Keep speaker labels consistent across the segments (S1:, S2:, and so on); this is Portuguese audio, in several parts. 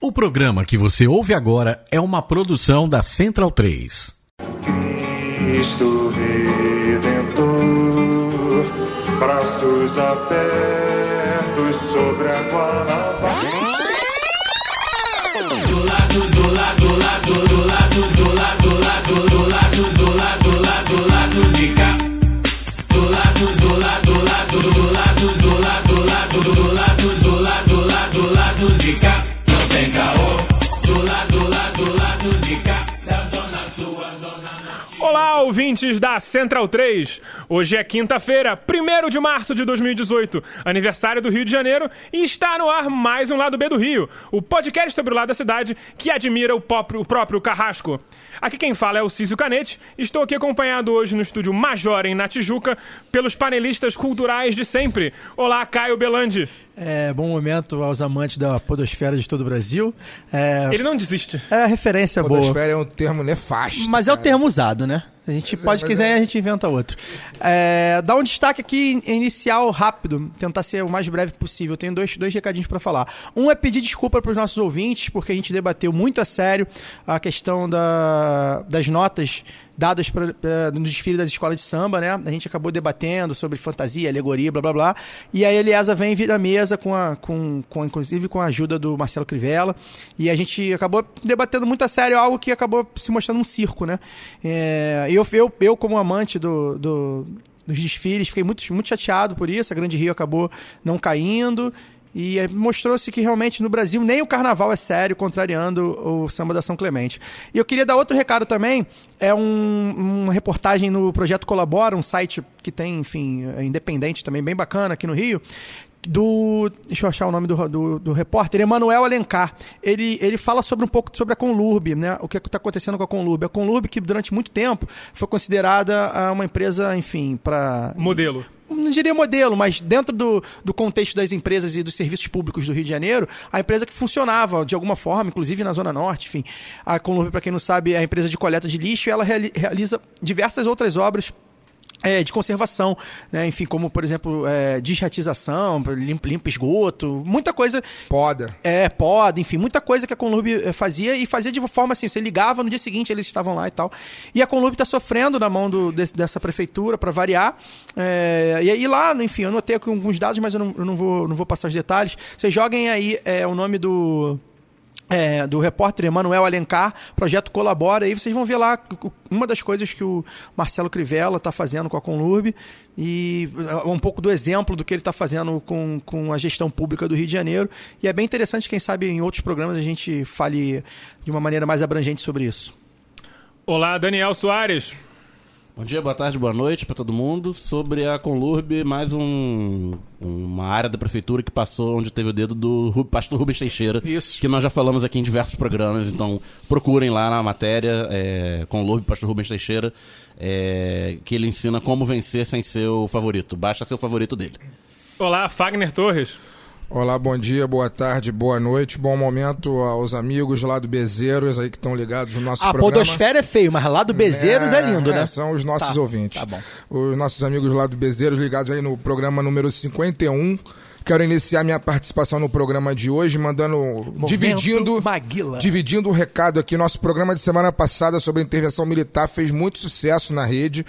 S1: O programa que você ouve agora é uma produção da Central 3.
S2: Cristo Redentor, braços abertos sobre a Guanabara.
S3: Do lado de cá. Do lado de cá. Não tem caô. Do lado de cá. Da dona sua, dona.
S4: Olá, ouvintes da Central 3. Hoje é quinta-feira, 1º de março de 2018, aniversário do Rio de Janeiro, e está no ar mais um Lado B do Rio, o podcast sobre o lado da cidade que admira o próprio Carrasco. Aqui quem fala é o Cício Canete. Estou aqui acompanhado hoje no estúdio Majorem, na Tijuca, pelos panelistas culturais de sempre. Olá, Caio Belandi.
S5: Bom momento aos amantes da podosfera de todo o Brasil.
S4: Ele não desiste.
S5: A referência boa.
S6: Podosfera é um termo nefasto.
S5: Mas
S6: cara.
S5: É o termo usado, né? A gente quiser, a gente inventa outro. Dá um destaque aqui inicial rápido, tentar ser o mais breve possível. Tenho dois recadinhos para falar. Um é pedir desculpa para os nossos ouvintes, porque a gente debateu muito a sério a questão das notas dadas no desfile das escolas de samba, né? A gente acabou debatendo sobre fantasia, alegoria, blá, blá, blá. E a Eliasa vem vir à mesa, inclusive com a ajuda do Marcelo Crivella. E a gente acabou debatendo muito a sério algo que acabou se mostrando um circo, né? Eu como amante dos desfiles, fiquei muito, muito chateado por isso. A Grande Rio acabou não caindo. E mostrou-se que realmente no Brasil nem o carnaval é sério, contrariando o samba da São Clemente. E eu queria dar outro recado também, uma reportagem no Projeto Colabora, um site que tem, enfim, independente também, bem bacana aqui no Rio, deixa eu achar o nome do repórter, Emanuel Alencar. Ele fala um pouco sobre a Conlurb, né? O que está acontecendo com a Conlurb. A Conlurb, que durante muito tempo foi considerada uma empresa, enfim, para...
S4: Modelo.
S5: Não diria modelo, mas dentro do contexto das empresas e dos serviços públicos do Rio de Janeiro, a empresa que funcionava de alguma forma, inclusive na Zona Norte, enfim. A Conlurb, para quem não sabe, é a empresa de coleta de lixo, e ela realiza diversas outras obras de conservação, né? Enfim, como, por exemplo, desratização, limpa esgoto, muita coisa...
S6: Poda,
S5: enfim, muita coisa que a Conlurb fazia, e fazia de uma forma assim, você ligava, no dia seguinte eles estavam lá e tal. E a Conlurb está sofrendo na mão dessa prefeitura, para variar. E lá, enfim, eu anotei aqui alguns dados, mas eu não vou passar os detalhes. Vocês joguem aí o nome do repórter Emanuel Alencar, Projeto Colabora, aí vocês vão ver lá uma das coisas que o Marcelo Crivella está fazendo com a Conlurb, e um pouco do exemplo do que ele está fazendo com a gestão pública do Rio de Janeiro, e é bem interessante, quem sabe em outros programas a gente fale de uma maneira mais abrangente sobre isso.
S4: Olá, Daniel Soares.
S7: Bom dia, boa tarde, boa noite para todo mundo. Sobre a Conlurb, mais uma área da prefeitura que passou onde teve o dedo do pastor Rubens Teixeira.
S5: Isso.
S7: Que nós já falamos aqui em diversos programas, então procurem lá na matéria, Conlurb, pastor Rubens Teixeira, que ele ensina como vencer sem ser o favorito. Basta ser o favorito dele.
S4: Olá, Fagner Torres.
S6: Olá, bom dia, boa tarde, boa noite, bom momento aos amigos lá do Bezerros aí que estão ligados no nosso programa.
S5: A podosfera é feio, mas lá do Bezerros é lindo, né?
S6: São os nossos ouvintes.
S5: Tá bom.
S6: Os nossos amigos lá do Bezerros ligados aí no programa número 51. Quero iniciar minha participação no programa de hoje dividindo o recado aqui. Nosso programa de semana passada sobre a intervenção militar fez muito sucesso na rede,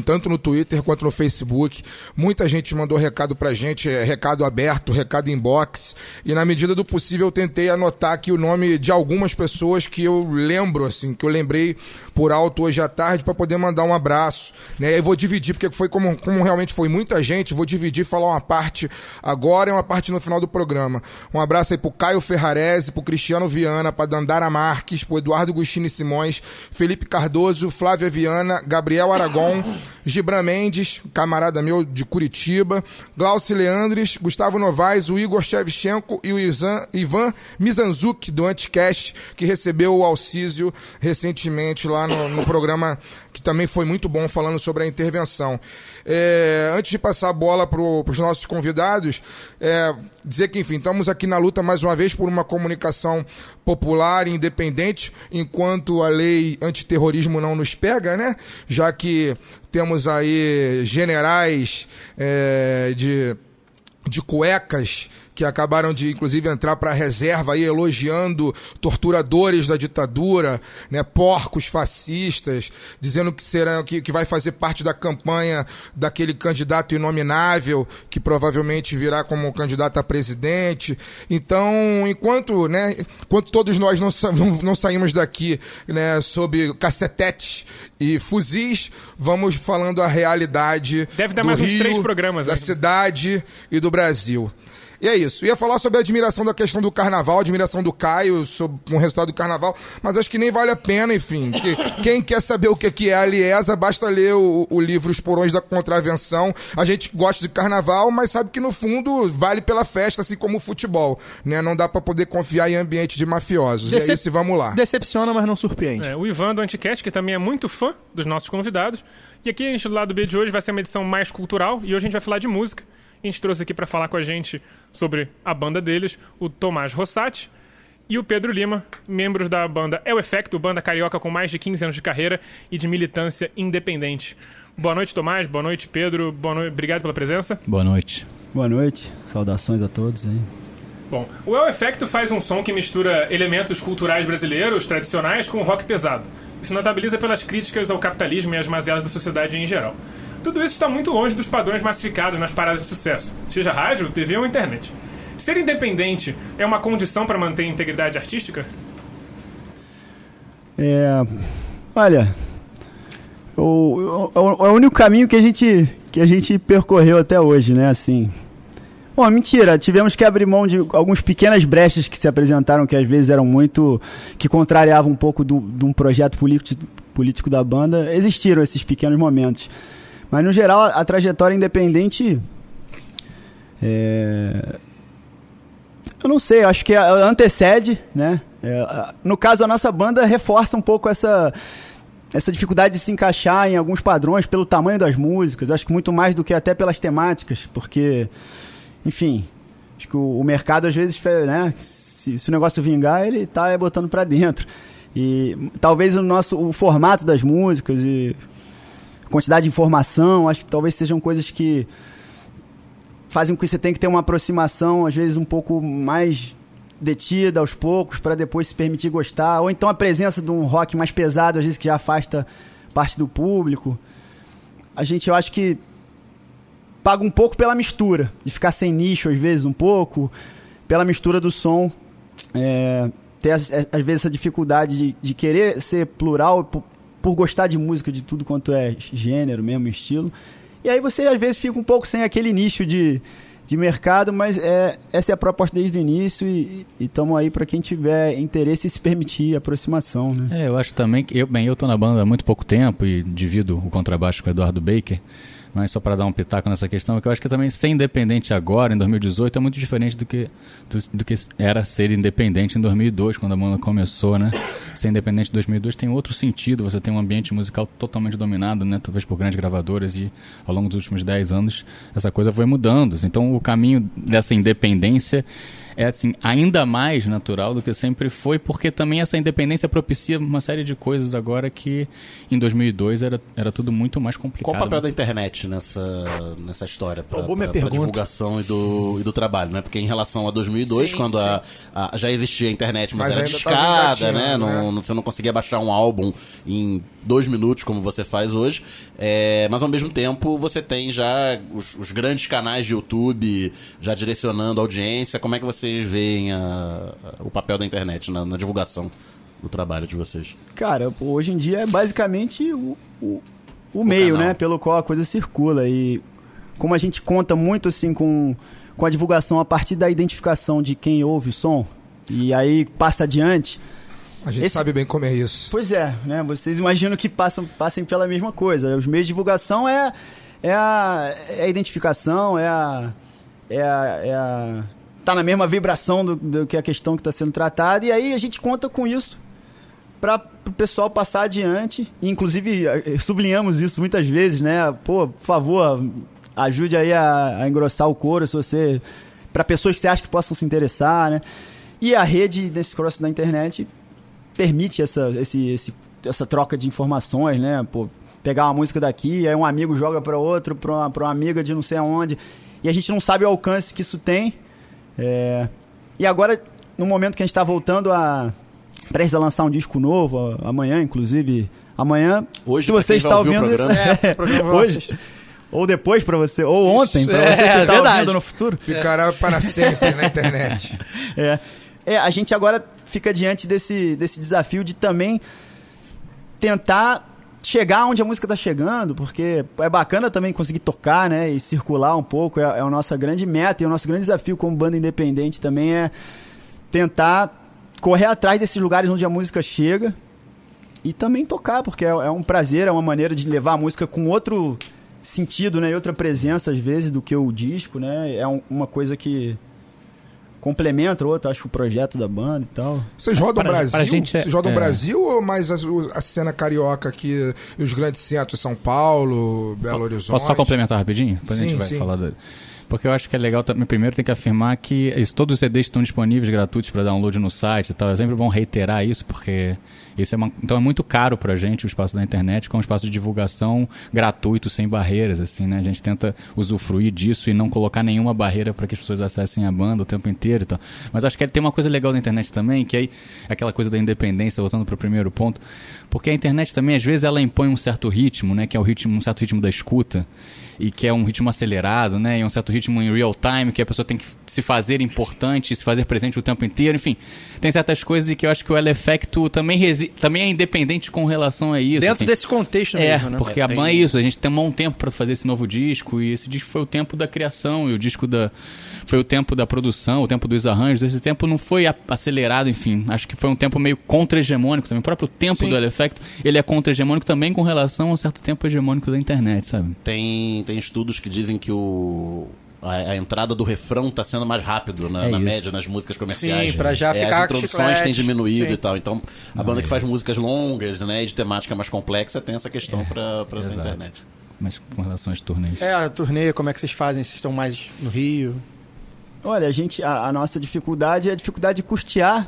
S6: tanto no Twitter quanto no Facebook. Muita gente mandou recado pra gente, recado aberto, recado inbox, e na medida do possível eu tentei anotar aqui o nome de algumas pessoas que eu lembro, assim, que eu lembrei por alto hoje à tarde, para poder mandar um abraço, né? Eu vou dividir, porque foi como realmente foi muita gente, vou dividir e falar uma parte agora e uma parte no final do programa. Um abraço aí pro Caio Ferrarese, pro Cristiano Viana, pra Dandara Marques, pro Eduardo Agostini Simões, Felipe Cardoso, Flávia Viana, Gabriel Aragon, Gibran Mendes, camarada meu de Curitiba, Glaucio Leandres, Gustavo Novaes, o Igor Shevchenko e o Ivan Mizanzuki, do Anticast, que recebeu o Alcísio recentemente lá no programa, que também foi muito bom, falando sobre a intervenção. Antes de passar a bola para os nossos convidados, dizer que, enfim, estamos aqui na luta mais uma vez por uma comunicação popular e independente, enquanto a lei antiterrorismo não nos pega, né? Já que temos aí generais de cuecas que acabaram de, inclusive, entrar para a reserva aí, elogiando torturadores da ditadura, né, porcos fascistas, dizendo que vai fazer parte da campanha daquele candidato inominável, que provavelmente virá como candidato a presidente. Então, enquanto todos nós não saímos daqui, né, sob cacetetes e fuzis, vamos falando a realidade
S4: Deve dar
S6: do
S4: mais uns 3
S6: Rio,
S4: programas
S6: da
S4: ainda.
S6: cidade e do Brasil. E é isso. Ia falar sobre a admiração da questão do carnaval, admiração do Caio com o resultado do carnaval, mas acho que nem vale a pena, enfim. Quem quer saber o que é a Aliesa, basta ler o livro Os Porões da Contravenção. A gente gosta de carnaval, mas sabe que no fundo vale pela festa, assim como o futebol, né? Não dá pra poder confiar em ambiente de mafiosos. E é isso, e vamos lá.
S5: Decepciona, mas não surpreende.
S4: O Ivan do Anticast, que também é muito fã dos nossos convidados. E aqui a gente, do lado B de hoje, vai ser uma edição mais cultural, e hoje a gente vai falar de música. A gente trouxe aqui para falar com a gente sobre a banda deles, o Tomás Rossati e o Pedro Lima, membros da banda É o Efecto, banda carioca com mais de 15 anos de carreira e de militância independente. Boa noite, Tomás. Boa noite, Pedro. Boa noite. Obrigado pela presença.
S8: Boa noite.
S9: Boa noite. Saudações a todos aí.
S4: Bom, o É o Efecto faz um som que mistura elementos culturais brasileiros tradicionais com rock pesado. Isso notabiliza pelas críticas ao capitalismo e às mazelas da sociedade em geral. Tudo isso está muito longe dos padrões massificados nas paradas de sucesso, seja rádio, TV ou internet. Ser independente é uma condição para manter a integridade artística?
S9: Olha, é o único caminho que a gente percorreu até hoje, né, assim. Bom, mentira, tivemos que abrir mão de algumas pequenas brechas que se apresentaram, que às vezes eram que contrariavam um pouco de um projeto político da banda. Existiram esses pequenos momentos. Mas, no geral, a trajetória independente... Eu não sei, acho que ela antecede, né? No caso, a nossa banda reforça um pouco essa dificuldade de se encaixar em alguns padrões pelo tamanho das músicas. Acho que muito mais do que até pelas temáticas, porque, enfim, acho que o mercado, às vezes, né? Se o negócio vingar, ele tá botando pra dentro. E talvez o formato das músicas e... quantidade de informação, acho que talvez sejam coisas que fazem com que você tenha que ter uma aproximação, às vezes um pouco mais detida aos poucos, para depois se permitir gostar, ou então a presença de um rock mais pesado, às vezes que já afasta parte do público. Eu acho que paga um pouco pela mistura, de ficar sem nicho às vezes um pouco, pela mistura do som, ter às vezes essa dificuldade de querer ser plural, por gostar de música de tudo quanto é gênero, mesmo estilo. E aí você, às vezes, fica um pouco sem aquele nicho de mercado, mas essa é a proposta desde o início e estamos aí para quem tiver interesse e se permitir a aproximação, né?
S8: Eu acho também que... Eu tô na banda há muito pouco tempo e divido o contrabaixo com o Eduardo Baker, mas só para dar um pitaco nessa questão, que eu acho que também ser independente agora, em 2018, é muito diferente do que era ser independente em 2002, quando a banda começou, né? Ser independente em 2002 tem outro sentido, você tem um ambiente musical totalmente dominado, né? Talvez por grandes gravadoras, e ao longo dos últimos 10 anos essa coisa foi mudando. Então o caminho dessa independência é assim, ainda mais natural do que sempre foi, porque também essa independência propicia uma série de coisas agora que em 2002 era tudo muito mais complicado.
S7: Qual o papel da internet nessa história para divulgação e do trabalho, né? Porque em relação a 2002, sim, quando já existia a internet, mas era discada, né? Você não conseguia baixar um álbum em 2 minutos, como você faz hoje, mas ao mesmo tempo você tem já os grandes canais de YouTube já direcionando a audiência. Como é que vocês veem o papel da internet na divulgação do trabalho de vocês?
S9: Cara, hoje em dia é basicamente o meio, né, pelo qual a coisa circula. E como a gente conta muito assim com a divulgação a partir da identificação de quem ouve o som e aí passa adiante.
S6: A gente sabe bem como é isso.
S9: Pois é, né? Vocês imaginam que passem pela mesma coisa. Os meios de divulgação é a identificação, tá na mesma vibração do que a questão que está sendo tratada, e aí a gente conta com isso para o pessoal passar adiante. E, inclusive, sublinhamos isso muitas vezes, né? Pô, por favor, ajude aí a engrossar o coro, para pessoas que você acha que possam se interessar, né? E a rede desse cross da internet permite essa troca de informações, né? Pô, pegar uma música daqui, aí um amigo joga para outro, para uma amiga de não sei aonde, e a gente não sabe o alcance que isso tem, E agora, no momento que a gente está voltando prestes a lançar um disco novo, amanhã, inclusive. Amanhã,
S7: hoje,
S9: se você está ouvindo isso, hoje, ou depois para você, ou ontem, para você que está ouvindo no futuro.
S6: Ficará para sempre na internet.
S9: A gente agora fica diante desse desafio de também tentar chegar onde a música está chegando, porque é bacana também conseguir tocar, né, e circular um pouco, é a nossa grande meta e o nosso grande desafio como banda independente também é tentar correr atrás desses lugares onde a música chega e também tocar, porque é um prazer, é uma maneira de levar a música com outro sentido, né, e outra presença às vezes do que o disco, né, é uma coisa que complementa o outro, acho, o projeto da banda e tal.
S6: Vocês rodam Brasil? Vocês rodam Brasil ou mais a cena carioca aqui, e os grandes centros, São Paulo, Belo Horizonte?
S8: Posso só complementar rapidinho? Depois a gente vai falar Porque eu acho que é legal também, primeiro tem que afirmar que todos os CDs estão disponíveis gratuitos para download no site e tal. É sempre bom reiterar isso, porque isso então é muito caro pra gente o espaço da internet, como um espaço de divulgação gratuito, sem barreiras, assim, né? A gente tenta usufruir disso e não colocar nenhuma barreira para que as pessoas acessem a banda o tempo inteiro e tal. Mas acho que tem uma coisa legal da internet também, que aí é aquela coisa da independência, voltando pro primeiro ponto, porque a internet também, às vezes, ela impõe um certo ritmo, né? Que é um certo ritmo da escuta, e que é um ritmo acelerado, né? E um certo ritmo em real time, que a pessoa tem que se fazer importante, se fazer presente o tempo inteiro, enfim. Tem certas coisas que eu acho que o L-Effect também é independente com relação a isso.
S5: Dentro desse contexto mesmo, né?
S8: Porque a banda é isso, a gente tomou um tempo para fazer esse novo disco, e esse disco foi o tempo da criação, e o disco foi o tempo da produção, o tempo dos arranjos. Esse tempo não foi acelerado, enfim. Acho que foi um tempo meio contra-hegemônico também. O próprio tempo do L-Effect, ele é contra-hegemônico também com relação a um certo tempo hegemônico da internet, sabe?
S7: Tem estudos que dizem que a entrada do refrão está sendo mais rápido na média, nas músicas comerciais.
S5: Sim, pra já ficar
S7: as introduções têm diminuído e tal. Então, a banda que faz músicas longas, né, e de temática mais complexa, tem essa questão pra internet.
S8: Mas com relação às turnês.
S5: A turnê, como é que vocês fazem? Vocês estão mais no Rio?
S9: Olha, a nossa dificuldade é a dificuldade de custear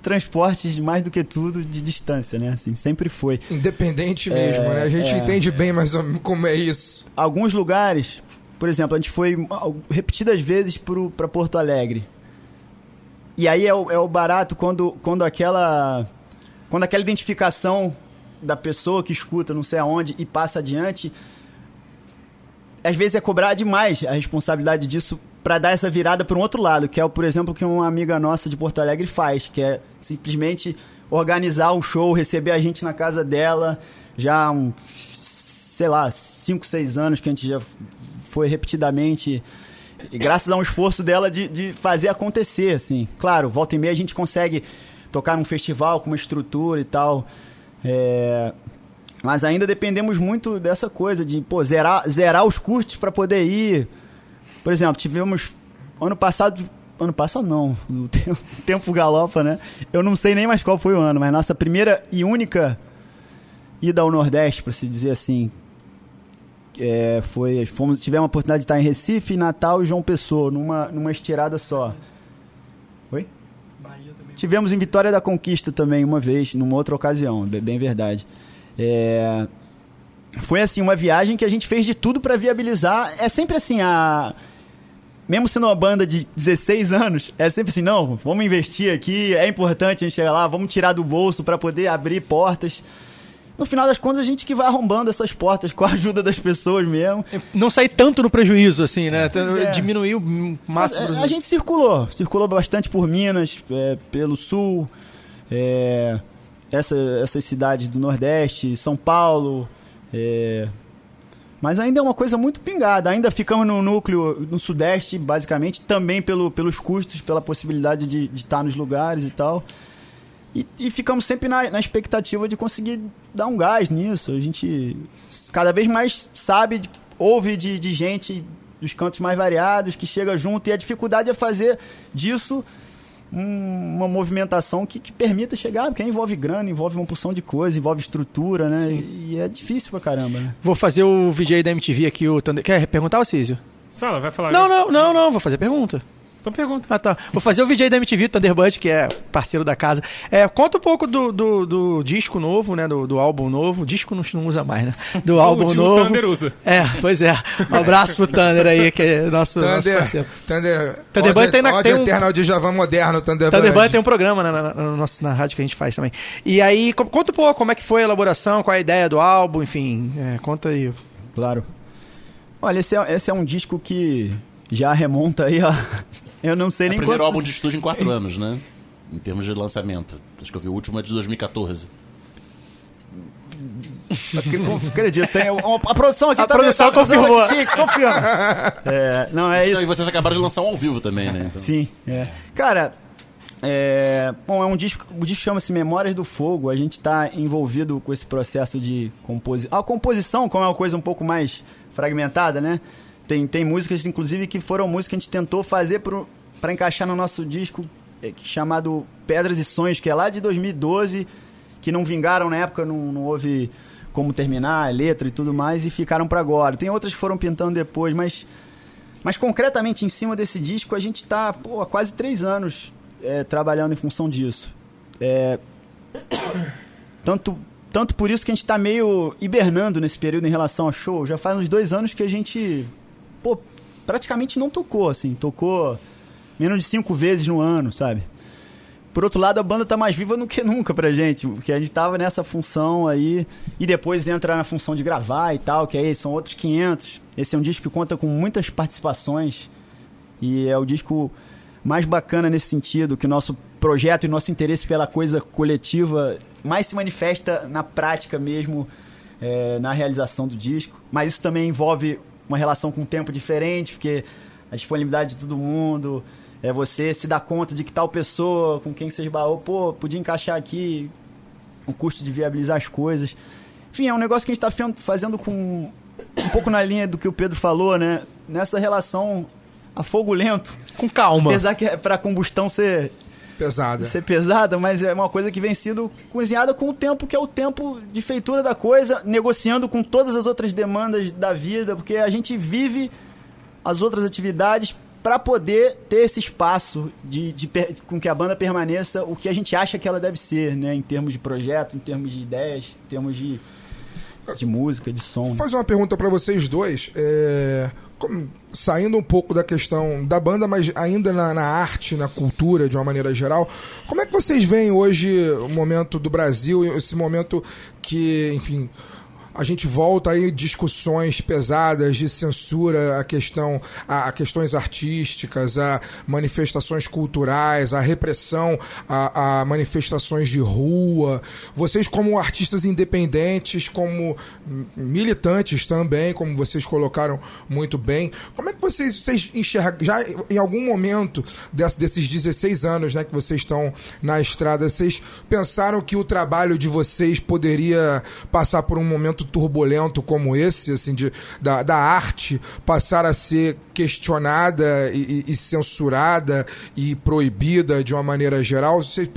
S9: transportes, mais do que tudo, de distância, né? Assim, sempre foi.
S6: Independente mesmo, né? A gente entende bem mais ou menos como é isso.
S9: Alguns lugares, por exemplo, a gente foi repetidas vezes para Porto Alegre. E aí é o barato quando aquela identificação da pessoa que escuta não sei aonde e passa adiante, às vezes é cobrar demais a responsabilidade disso para dar essa virada para um outro lado, que é, por exemplo, o que uma amiga nossa de Porto Alegre faz, que é simplesmente organizar um show, receber a gente na casa dela, já há 5, 6 anos que a gente já foi repetidamente, e graças a um esforço dela de fazer acontecer, assim. Claro, volta e meia a gente consegue tocar num festival com uma estrutura e tal, mas ainda dependemos muito dessa coisa de zerar os custos para poder ir. Por exemplo, tivemos ano passado não, o tempo galopa, né? Eu não sei nem mais qual foi o ano, mas nossa primeira e única ida ao Nordeste, para se dizer assim, tivemos a oportunidade de estar em Recife, Natal e João Pessoa, numa estirada só. Oi? Bahia também. Tivemos em Vitória da Conquista também uma vez, numa outra ocasião, bem verdade. Foi assim, uma viagem que a gente fez de tudo para viabilizar. É sempre assim, mesmo sendo uma banda de 16 anos, é sempre assim, não, vamos investir aqui, é importante a gente chegar lá, vamos tirar do bolso para poder abrir portas. No final das contas, a gente que vai arrombando essas portas com a ajuda das pessoas mesmo.
S5: Não sair tanto no prejuízo, assim, né? Diminuir o máximo.
S9: A gente circulou bastante por Minas, pelo Sul, essas cidades do Nordeste, São Paulo, mas ainda é uma coisa muito pingada. Ainda ficamos no núcleo, no Sudeste, basicamente, também pelos custos, pela possibilidade de estar nos lugares e tal. E ficamos sempre na expectativa de conseguir dar um gás nisso. A gente cada vez mais ouve de gente dos cantos mais variados, que chega junto, e a dificuldade é fazer disso uma movimentação que permita chegar, porque envolve grana, envolve uma porção de coisa, envolve estrutura, né? E é difícil pra caramba, né?
S5: Vou fazer o VJ da MTV aqui, o Thunder. Quer perguntar, Císio?
S4: Fala, vai falar.
S5: Não, vou fazer a pergunta.
S4: Então pergunta.
S5: Ah, tá. Vou fazer o vídeo aí da MTV, Thunderbird, que é parceiro da casa. Conta um pouco do disco novo, né? Do álbum novo. Disco não usa mais, né? Do álbum novo.
S4: O Thunder usa.
S5: Pois é. Um abraço pro Thunder aí, que é nosso parceiro.
S6: Thunderbird tem um Eternal de Javan moderno,
S5: Thunderbird tem um programa na rádio que a gente faz também. E aí, conta um pouco como é que foi a elaboração, qual é a ideia do álbum, enfim. Conta aí.
S9: Claro. Olha, esse é um disco que já remonta aí a... Eu não sei nem quantos...
S7: o primeiro álbum de estúdio em 4 anos, né? Em termos de lançamento. Acho que eu vi o último é de 2014.
S9: Acredito, tem a produção aqui.
S5: A produção confirmou.
S9: Confirma. Não, é isso.
S7: E vocês acabaram de lançar um ao vivo também, né? Então...
S9: Sim, Cara, bom, o disco chama-se Memórias do Fogo. A gente está envolvido com esse processo de composição. A composição, como é uma coisa um pouco mais fragmentada, né? Tem músicas, inclusive, que foram músicas que a gente tentou fazer para encaixar no nosso disco chamado Pedras e Sonhos, que é lá de 2012, que não vingaram na época, não houve como terminar a letra e tudo mais, e ficaram para agora. Tem outras que foram pintando depois, mas concretamente em cima desse disco a gente está há quase 3 anos trabalhando em função disso. Tanto por isso que a gente está meio hibernando nesse período em relação ao show. Já faz uns 2 anos que a gente praticamente não tocou, assim. Tocou menos de 5 vezes no ano, sabe? Por outro lado, a banda tá mais viva do que nunca pra gente, porque a gente tava nessa função aí, e depois entra na função de gravar e tal, que aí são outros 500. Esse é um disco que conta com muitas participações, e é o disco mais bacana nesse sentido, que o nosso projeto e nosso interesse pela coisa coletiva mais se manifesta na prática mesmo, na realização do disco. Mas isso também envolve uma relação com um tempo diferente, porque a disponibilidade de todo mundo, você se dá conta de que tal pessoa com quem você esbarrou, podia encaixar aqui, o custo de viabilizar as coisas. Enfim, é um negócio que a gente está fazendo com um pouco na linha do que o Pedro falou, né? Nessa relação a fogo lento.
S5: Com calma.
S9: Apesar que para a combustão ser pesada, mas é uma coisa que vem sendo cozinhada com o tempo, que é o tempo de feitura da coisa, negociando com todas as outras demandas da vida, porque a gente vive as outras atividades para poder ter esse espaço com que a banda permaneça o que a gente acha que ela deve ser, né? Em termos de projeto, em termos de ideias, em termos de música, de som.
S6: Vou fazer uma pergunta para vocês dois. Saindo um pouco da questão da banda, mas ainda na arte, na cultura, de uma maneira geral, como é que vocês veem hoje o momento do Brasil, esse momento que, enfim, a gente volta aí discussões pesadas de censura a questões artísticas, a manifestações culturais, a repressão a manifestações de rua. Vocês, como artistas independentes, como militantes também, como vocês colocaram muito bem, como é que vocês enxergam, já em algum momento desses 16 anos, né, que vocês estão na estrada, vocês pensaram que o trabalho de vocês poderia passar por um momento turbulento como esse, assim, da arte passar a ser questionada e censurada e proibida de uma maneira geral? Vocês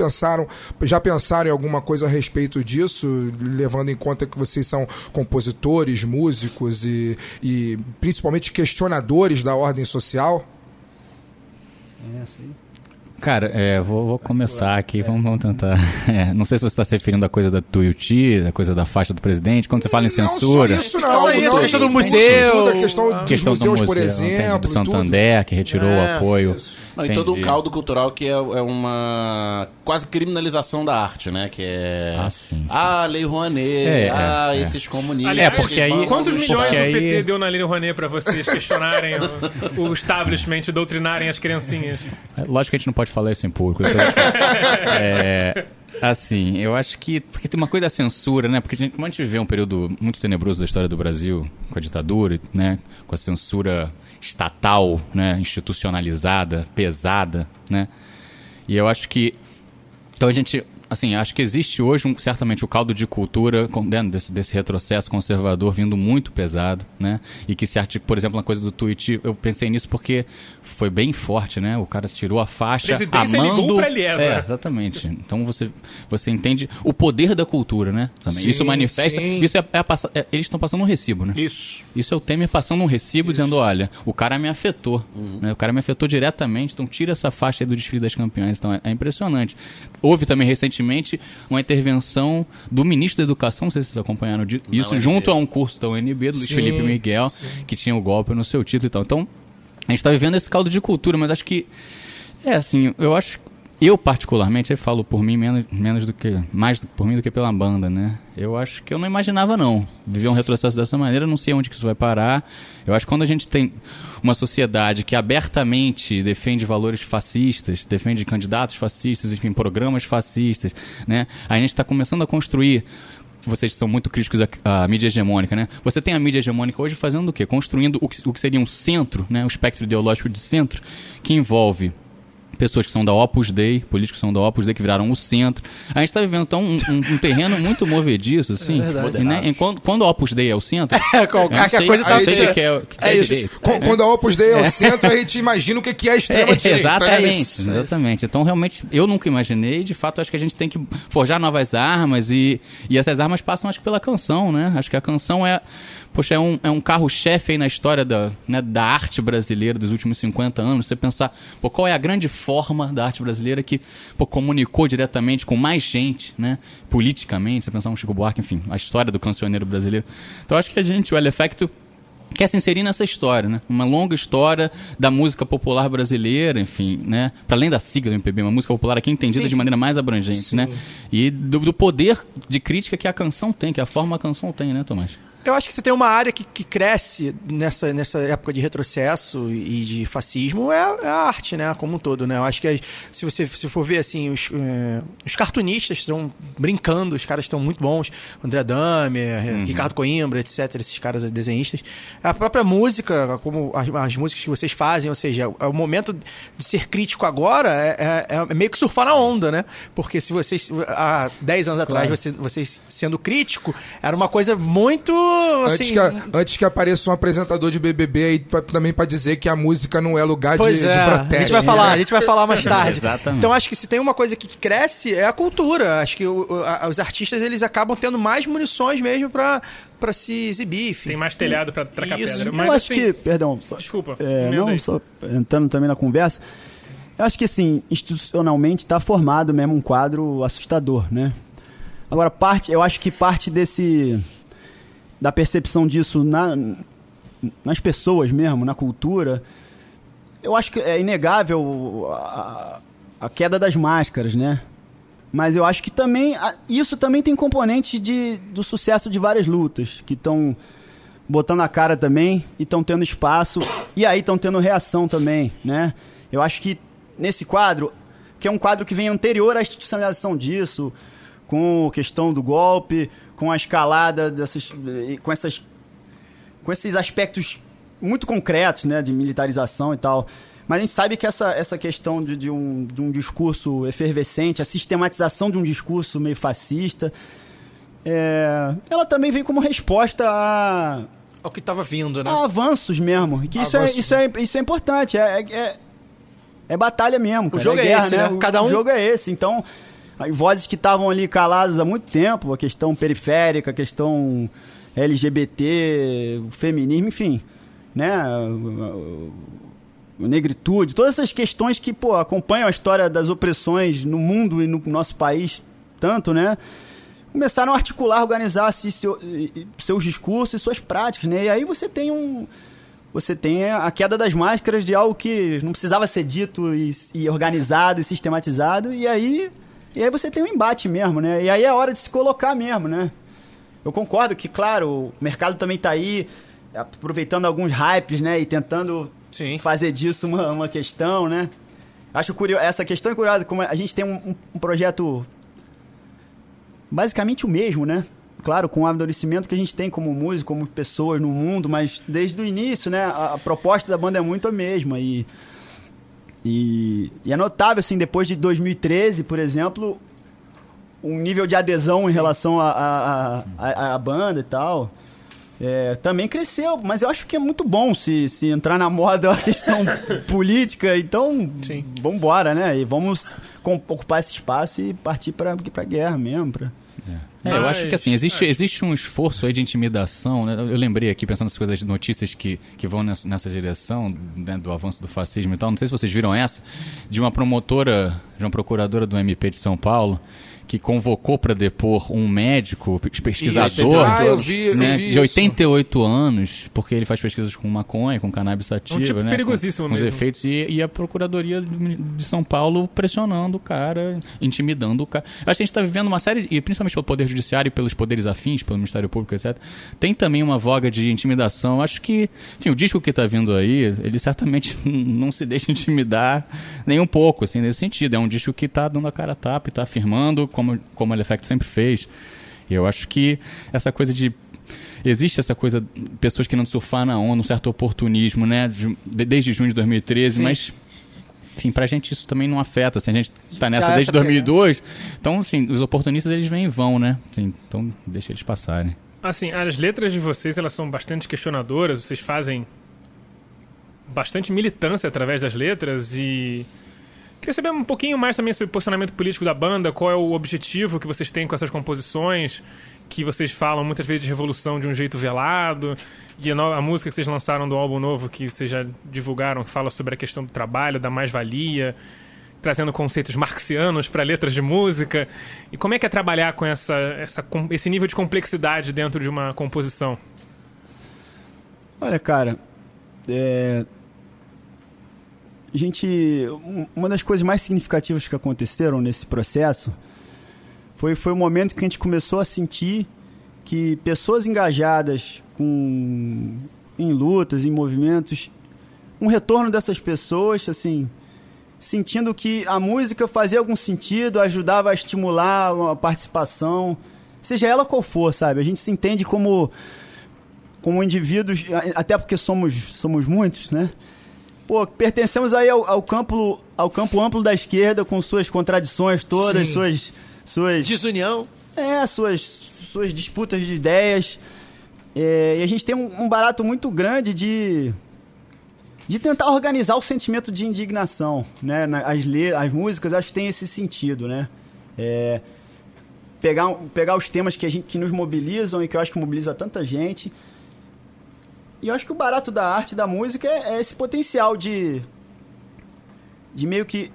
S6: já pensaram em alguma coisa a respeito disso, levando em conta que vocês são compositores, músicos e principalmente questionadores da ordem social?
S9: Sim.
S8: Cara, vou começar aqui, vamos tentar. Não sei se você está se referindo à coisa da Tuiuti, da coisa da faixa do presidente, quando você fala em censura.
S6: Não, só isso,
S5: a questão do museu.
S6: A questão dos museus, por exemplo.
S8: Do Santander, que retirou o apoio.
S7: Não, e todo um caldo cultural que é uma quase criminalização da arte, né? Que é...
S8: sim.
S7: Lei Rouanet, esses comunistas.
S4: Aliás,
S8: porque aí...
S4: Quantos milhões
S8: porque
S4: o PT deu na Lei Rouanet pra vocês questionarem o establishment e doutrinarem as criancinhas?
S8: Lógico que a gente não pode falar isso em público. Assim, eu acho que... Porque tem uma coisa da censura, né? Porque como a gente viveu um período muito tenebroso da história do Brasil, com a ditadura, né? Com a censura estatal, né? Institucionalizada, pesada, né? E eu acho que... Então a gente assim, acho que existe hoje certamente o caldo de cultura dentro desse retrocesso conservador vindo muito pesado, né? E que se articula, por exemplo, na coisa do tweet, eu pensei nisso porque foi bem forte, né? O cara tirou a faixa,
S4: Presidência
S8: amando...
S4: ligou pra Eliezer.
S8: Exatamente. Então você entende o poder da cultura, né? Também.
S6: Sim,
S8: isso manifesta...
S6: sim.
S8: Isso eles estão passando um recibo, né? Isso é o Temer passando um recibo dizendo, olha, o cara me afetou. Né? O cara me afetou diretamente, então tira essa faixa aí do desfile das campeãs. Então é impressionante. Houve também recentemente uma intervenção do ministro da Educação, não sei se vocês acompanharam isso, junto a um curso da UNB, do Luiz Felipe Miguel, que tinha o golpe no seu título e tal. Então, a gente está vivendo esse caldo de cultura, mas acho que, eu particularmente, eu falo por mim mais por mim do que pela banda, né? Eu acho que eu não imaginava não viver um retrocesso dessa maneira, não sei onde que isso vai parar. Eu acho que quando a gente tem uma sociedade que abertamente defende valores fascistas, defende candidatos fascistas, enfim, programas fascistas, né? A gente está começando a construir. Vocês são muito críticos à mídia hegemônica, né? Você tem a mídia hegemônica hoje fazendo o quê? Construindo o que seria um centro, né? Um espectro ideológico de centro, que envolve pessoas que são da Opus Dei, políticos que são da Opus Dei, que viraram o centro. A gente está vivendo, então, um terreno muito movediço, assim. Quando a Opus Dei é o centro...
S5: qualquer coisa tá...
S6: isso. Quando a Opus Dei é o centro, a gente imagina o que é a extrema-direita.
S8: Exatamente. Então, realmente, eu nunca imaginei. De fato, acho que a gente tem que forjar novas armas e essas armas passam, acho que, pela canção, né? Acho que a canção é um carro-chefe aí na história da arte brasileira dos últimos 50 anos. Você pensar, qual é a grande forma da arte brasileira que comunicou diretamente com mais gente, né? Politicamente, você pensar um Chico Buarque, enfim, a história do cancioneiro brasileiro. Então acho que o L-Effecto quer se inserir nessa história, né? Uma longa história da música popular brasileira, enfim, né? Para além da sigla do MPB, uma música popular aqui entendida de maneira mais abrangente, né? E do poder de crítica que a canção tem, que a forma a canção tem, né, Tomás?
S5: Eu acho que você tem uma área que cresce nessa época de retrocesso e de fascismo, é a arte, né, como um todo, né? Eu acho que se você for ver, assim, os cartunistas estão brincando, os caras estão muito bons, André Damer, Ricardo Coimbra, etc., esses caras desenhistas. A própria música, como as músicas que vocês fazem, ou seja, o momento de ser crítico agora é meio que surfar na onda, né? Porque se vocês, há 10 anos atrás, vocês sendo crítico, era uma coisa muito... Assim,
S6: antes que apareça um apresentador de BBB aí também pra dizer que a música não é lugar de protesto.
S5: A gente vai falar mais tarde.
S8: Exatamente.
S5: Então acho que se tem uma coisa que cresce é a cultura. Acho que os artistas eles acabam tendo mais munições mesmo pra se exibir, enfim.
S4: Tem mais telhado pra tacar pedra.
S9: Mas eu acho que, perdão,
S4: desculpa.
S9: Só entrando também na conversa, eu acho que assim, institucionalmente tá formado mesmo um quadro assustador, né? Agora, eu acho que parte da percepção disso nas pessoas mesmo, na cultura, eu acho que é inegável a queda das máscaras, né? Mas eu acho que também isso também tem componente do sucesso de várias lutas, que estão botando a cara também e estão tendo espaço, e aí estão tendo reação também, né? Eu acho que nesse quadro, que é um quadro que vem anterior à institucionalização disso, com a questão do golpe, com a escalada com esses aspectos muito concretos, né, de militarização e tal. Mas a gente sabe que essa questão de um discurso efervescente, a sistematização de um discurso meio fascista, ela também vem como resposta
S5: ao que estava vindo, né?
S9: A avanços mesmo. Que isso é importante. É batalha mesmo. Cara.
S5: O jogo é
S9: guerra,
S5: esse, né?
S9: O jogo é esse. Então, vozes que estavam ali caladas há muito tempo, a questão periférica, a questão LGBT, o feminismo, enfim, né? Negritude, todas essas questões que, acompanham a história das opressões no mundo e no nosso país tanto, né? Começaram a articular, organizar seus discursos e suas práticas, né? E aí você tem a queda das máscaras de algo que não precisava ser dito e organizado e sistematizado, e aí você tem um embate mesmo, né? E aí é hora de se colocar mesmo, né? Eu concordo que, claro, o mercado também está aí aproveitando alguns hypes, né? E tentando fazer disso uma questão, né? Acho curioso, essa questão é curiosa, como a gente tem um projeto basicamente o mesmo, né? Claro, com o amadurecimento que a gente tem como músico, como pessoas no mundo, mas desde o início, né? A proposta da banda é muito a mesma e é notável, assim, depois de 2013, por exemplo, um nível de adesão em relação à banda e tal. Também cresceu, mas eu acho que é muito bom se entrar na moda a questão política, então vamos embora, né? E vamos ocupar esse espaço e partir para guerra mesmo.
S8: Eu acho que assim, existe um esforço aí de intimidação, né? Eu lembrei aqui, pensando nas coisas de notícias que vão nessa direção, né, do avanço do fascismo e tal, não sei se vocês viram essa, de uma procuradora do MP de São Paulo, que convocou para depor um médico, pesquisador,
S6: eu vi
S8: de 88 anos, porque ele faz pesquisas com maconha, com cannabis sativa,
S4: tipo
S8: né,
S4: perigosíssimo
S8: com os
S4: mesmo.
S8: efeitos, e a Procuradoria de São Paulo pressionando o cara, intimidando o cara. Acho que a gente está vivendo uma série, e principalmente pelo Poder Judiciário e pelos poderes afins, pelo Ministério Público, etc., tem também uma voga de intimidação. Acho que, enfim, o disco que está vindo aí, ele certamente não se deixa intimidar nem um pouco, assim, nesse sentido. É um disco que está dando a cara a tapa e está afirmando, como o L-Effect sempre fez. E eu acho que essa coisa existe essa coisa, pessoas querendo surfar na onda, um certo oportunismo, né? Desde junho de 2013, mas, enfim, pra gente isso também não afeta. Assim, a gente tá nessa desde 2002. Então, assim, os oportunistas, eles vêm e vão, né? Assim, então, deixa eles passarem.
S4: Assim, as letras de vocês, elas são bastante questionadoras. Vocês fazem bastante militância através das letras e... Queria saber um pouquinho mais também sobre o posicionamento político da banda, qual é o objetivo que vocês têm com essas composições, que vocês falam muitas vezes de revolução de um jeito velado, e a música que vocês lançaram do álbum novo, que vocês já divulgaram, que fala sobre a questão do trabalho, da mais-valia, trazendo conceitos marxianos para letras de música. E como é que é trabalhar com esse nível de complexidade dentro de uma composição?
S9: Olha, cara, uma das coisas mais significativas que aconteceram nesse processo foi o momento que a gente começou a sentir que pessoas engajadas em lutas, em movimentos, um retorno dessas pessoas, assim, sentindo que a música fazia algum sentido, ajudava a estimular a participação, seja ela qual for, sabe? A gente se entende como indivíduos, até porque somos muitos, né? Pô, pertencemos aí ao campo amplo da esquerda, com suas contradições todas, suas...
S5: Desunião.
S9: Suas disputas de ideias. E a gente tem um barato muito grande de tentar organizar o sentimento de indignação, né? As músicas, acho que tem esse sentido, né? Pegar os temas que nos mobilizam e que eu acho que mobiliza tanta gente. E eu acho que o barato da arte e da música é esse potencial de meio que...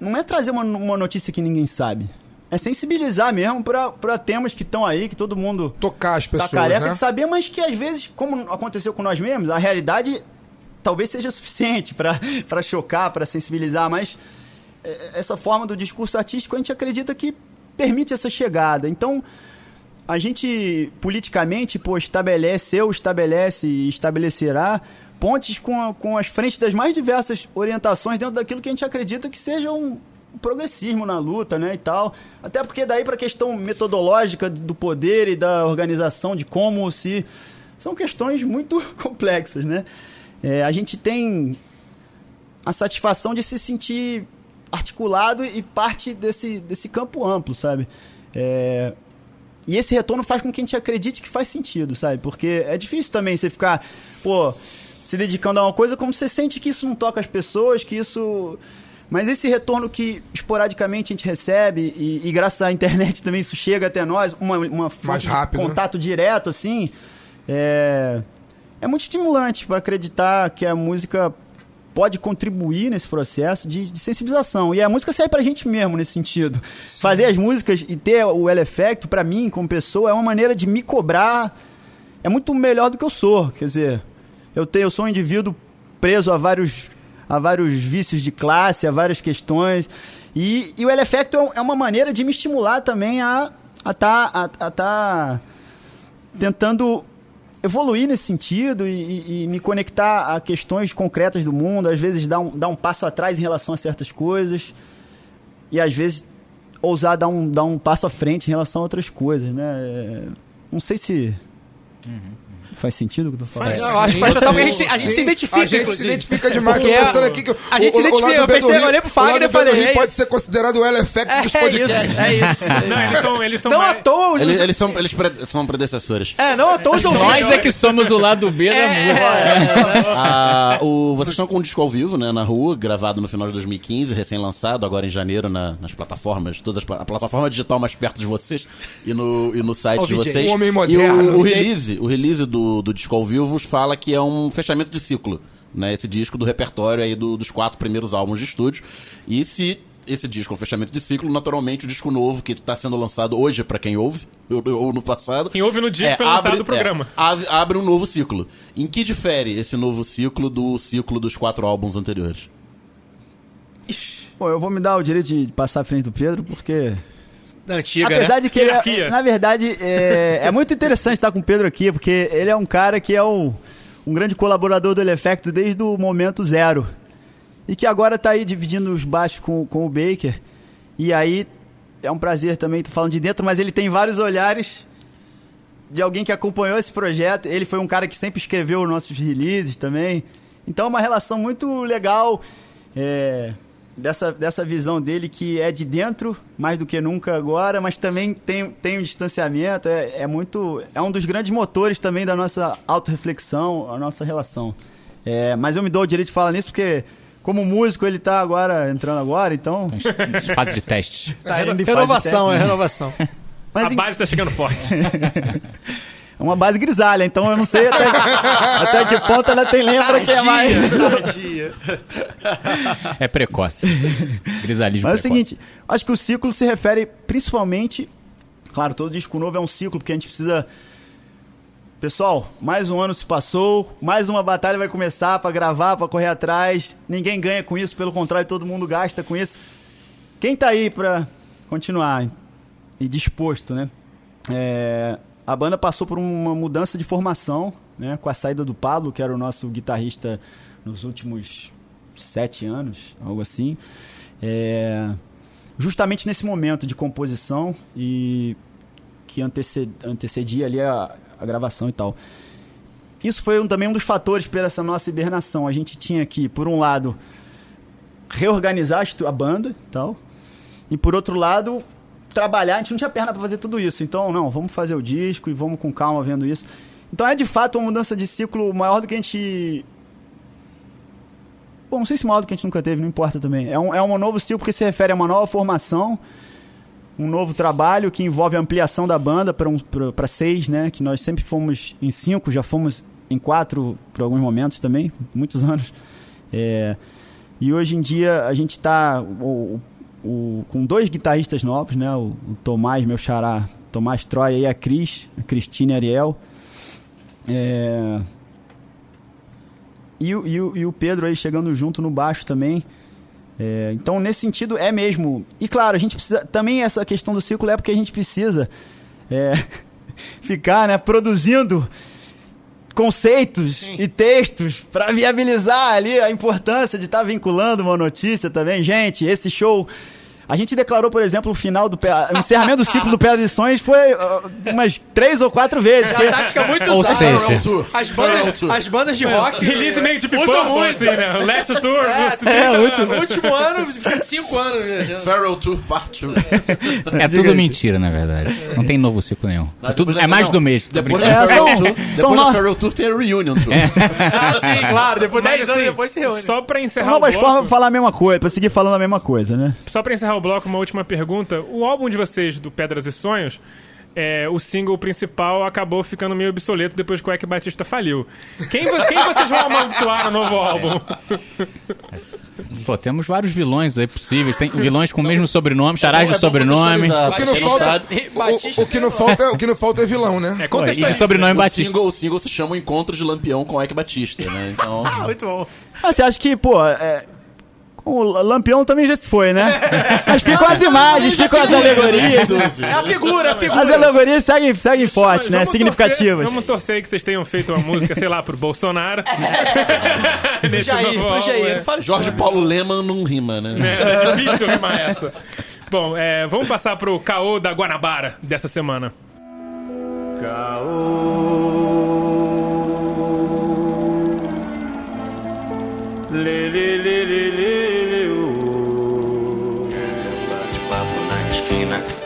S9: Não é trazer uma notícia que ninguém sabe. É sensibilizar mesmo para temas que estão aí, que todo mundo...
S6: Tocar as pessoas,
S9: tá careca
S6: né?
S9: de saber, mas que às vezes, como aconteceu com nós mesmos, a realidade talvez seja suficiente para chocar, para sensibilizar, mas essa forma do discurso artístico a gente acredita que permite essa chegada. Então... A gente, politicamente, estabelece e estabelecerá pontes com as frentes das mais diversas orientações dentro daquilo que a gente acredita que seja um progressismo na luta, né, e tal. Até porque daí para a questão metodológica do poder e da organização, de como se... São questões muito complexas, né? A gente tem a satisfação de se sentir articulado e parte desse campo amplo, sabe? E esse retorno faz com que a gente acredite que faz sentido, sabe? Porque é difícil também você ficar, se dedicando a uma coisa como você sente que isso não toca as pessoas, que isso... Mas esse retorno que esporadicamente a gente recebe, e graças à internet também isso chega até nós, uma
S6: mais rápido,
S9: contato direto, assim, é muito estimulante para acreditar que a música pode contribuir nesse processo de sensibilização. E a música serve pra gente mesmo nesse sentido. Sim. Fazer as músicas e ter o L-Effect, pra mim, como pessoa, é uma maneira de me cobrar. É muito melhor do que eu sou. Quer dizer, eu sou um indivíduo preso a vários vícios de classe, a várias questões. E o L-Effect é uma maneira de me estimular também a tá tentando evoluir nesse sentido e me conectar a questões concretas do mundo, às vezes dar um passo atrás em relação a certas coisas e às vezes ousar dar um passo à frente em relação a outras coisas, né? Não sei se... Faz sentido o que eu tô falando?
S5: Eu acho que faz total, porque a gente se identifica,
S6: A gente
S5: inclusive.
S6: se identifica demais. Tô
S5: Porque
S6: pensando aqui que
S5: a gente se identifica. Eu pensei, eu olhei pro Fagner e falei, é
S6: pode
S5: isso.
S6: ser considerado o L-Effect dos podcasts.
S5: É isso.
S4: Não, eles são
S5: Não
S4: mais...
S5: à toa.
S7: Eles são predecessores.
S5: Não à toa os ouvintes.
S8: Nós é que somos o lado B da música.
S7: Vocês estão com um disco ao vivo, né, na rua, gravado no final de 2015, recém-lançado, agora em janeiro, nas plataformas, a plataforma digital mais perto de vocês e no site de vocês.
S6: Um homem
S7: E
S6: moderno.
S7: o release do disco ao vivo fala que é um fechamento de ciclo, né, esse disco do repertório aí dos 4 primeiros álbuns de estúdio. E se esse disco é um fechamento de ciclo, naturalmente o disco novo que está sendo lançado hoje, para quem ouve, ou no passado...
S4: Quem ouve no dia que foi lançado o programa.
S7: Abre um novo ciclo. Em que difere esse novo ciclo do ciclo dos 4 álbuns anteriores?
S9: Bom, eu vou me dar o direito de passar à frente do Pedro, porque...
S5: Antiga,
S9: apesar de que ele
S4: Hierarquia.
S9: na verdade, é muito interessante estar com o Pedro aqui, porque ele é um cara que é um grande colaborador do L-Effect desde o momento zero. E que agora está aí dividindo os baixos com o Baker. E aí é um prazer também estar falando de dentro, mas ele tem vários olhares de alguém que acompanhou esse projeto. Ele foi um cara que sempre escreveu os nossos releases também. Então é uma relação muito legal dessa visão dele, que é de dentro mais do que nunca agora, mas também tem um distanciamento. É um dos grandes motores também da nossa autorreflexão, a nossa relação. Mas eu me dou o direito de falar nisso porque... Como músico, ele tá entrando agora, então...
S8: Fase de teste.
S9: Tá indo em fase
S5: Renovação,
S9: técnica.
S5: renovação.
S9: Mas
S4: A base tá chegando forte.
S9: é uma base grisalha, então eu não sei até que ponto ela tem lenha pra queimar.
S5: Tardia.
S8: É precoce. Grisalismo
S9: Mas é o
S8: precoce.
S9: seguinte, acho que o ciclo se refere principalmente... Claro, todo disco novo é um ciclo, porque a gente precisa... Pessoal, mais um ano se passou, mais uma batalha vai começar pra gravar, pra correr atrás. Ninguém ganha com isso, pelo contrário, todo mundo gasta com isso. Quem tá aí pra continuar e disposto, né? A banda passou por uma mudança de formação, né? Com a saída do Pablo, que era o nosso guitarrista nos últimos 7 anos, algo assim. Justamente nesse momento de composição e que antecedia ali a gravação e tal. Isso foi também um dos fatores para essa nossa hibernação. A gente tinha que, por um lado, reorganizar a banda e tal, e por outro lado, trabalhar. A gente não tinha perna para fazer tudo isso. Então, não, vamos fazer o disco e vamos com calma vendo isso. Então, é de fato uma mudança de ciclo maior do que a gente... Bom, não sei se maior do que a gente nunca teve, não importa também. É um novo ciclo porque se refere a uma nova formação, um novo trabalho que envolve a ampliação da banda para 6, né? Que nós sempre fomos em 5, já fomos em 4 por alguns momentos também, muitos anos. E hoje em dia a gente está com 2 guitarristas novos, né? O Tomás, meu xará, Tomás Troia, e a Cristina e Ariel. E o Pedro aí chegando junto no baixo também. Então, nesse sentido, é mesmo. E claro, a gente precisa. Também essa questão do ciclo é porque a gente precisa ficar, né, produzindo conceitos e textos para viabilizar ali a importância de estar vinculando uma notícia também. Gente, esse show. A gente declarou, por exemplo, o encerramento do ciclo do Pedras e Sonhos foi umas 3 ou 4 vezes.
S5: É a tática muito
S8: Ou
S5: usada.
S8: seja,
S5: As bandas de rock
S4: Release meio de
S5: usam
S4: Purple,
S5: muito.
S4: assim, né? O Last Tour,
S5: O último ano fica 5 anos viajando.
S7: Farewell Tour Part 2.
S8: É tudo mentira, na verdade. Não tem novo ciclo nenhum. É mais do mesmo.
S7: Depois
S8: Tô
S7: da
S9: são
S7: Farewell Tour tem a Reunion Tour.
S5: Sim, claro. Depois 10
S4: Mas,
S5: anos
S4: assim,
S5: depois se reúne.
S4: Só pra
S9: São
S4: encerrar o
S9: novas formas
S4: bloco...
S9: para falar a mesma coisa, para seguir falando a mesma coisa, né?
S4: Só pra encerrar o bloco, uma última pergunta. O álbum de vocês, do Pedras e Sonhos, o single principal acabou ficando meio obsoleto depois que o Eike Batista faliu. Quem vocês vão amaldiçoar no novo álbum?
S8: Pô, temos vários vilões aí possíveis. Tem vilões com o mesmo sobrenome, charás de sobrenome.
S6: O que não falta é vilão, né?
S8: E de sobrenome Batista.
S7: O single se chama O Encontro de Lampião com Eike Batista, né? Então...
S5: Muito bom.
S9: Você acha que, o Lampião também já se foi, né? Mas ficam as imagens, ficam as alegorias.
S5: É a figura.
S9: As alegorias seguem fortes, né? Significativas.
S4: Vamos torcer que vocês tenham feito uma música, sei lá, pro Bolsonaro. Nesse novo álbum,
S5: Jair, não fala isso.
S7: Jorge Paulo Lema não rima, né?
S4: É difícil rimar essa. Bom, vamos passar pro caô da Guanabara dessa semana.
S2: Caô.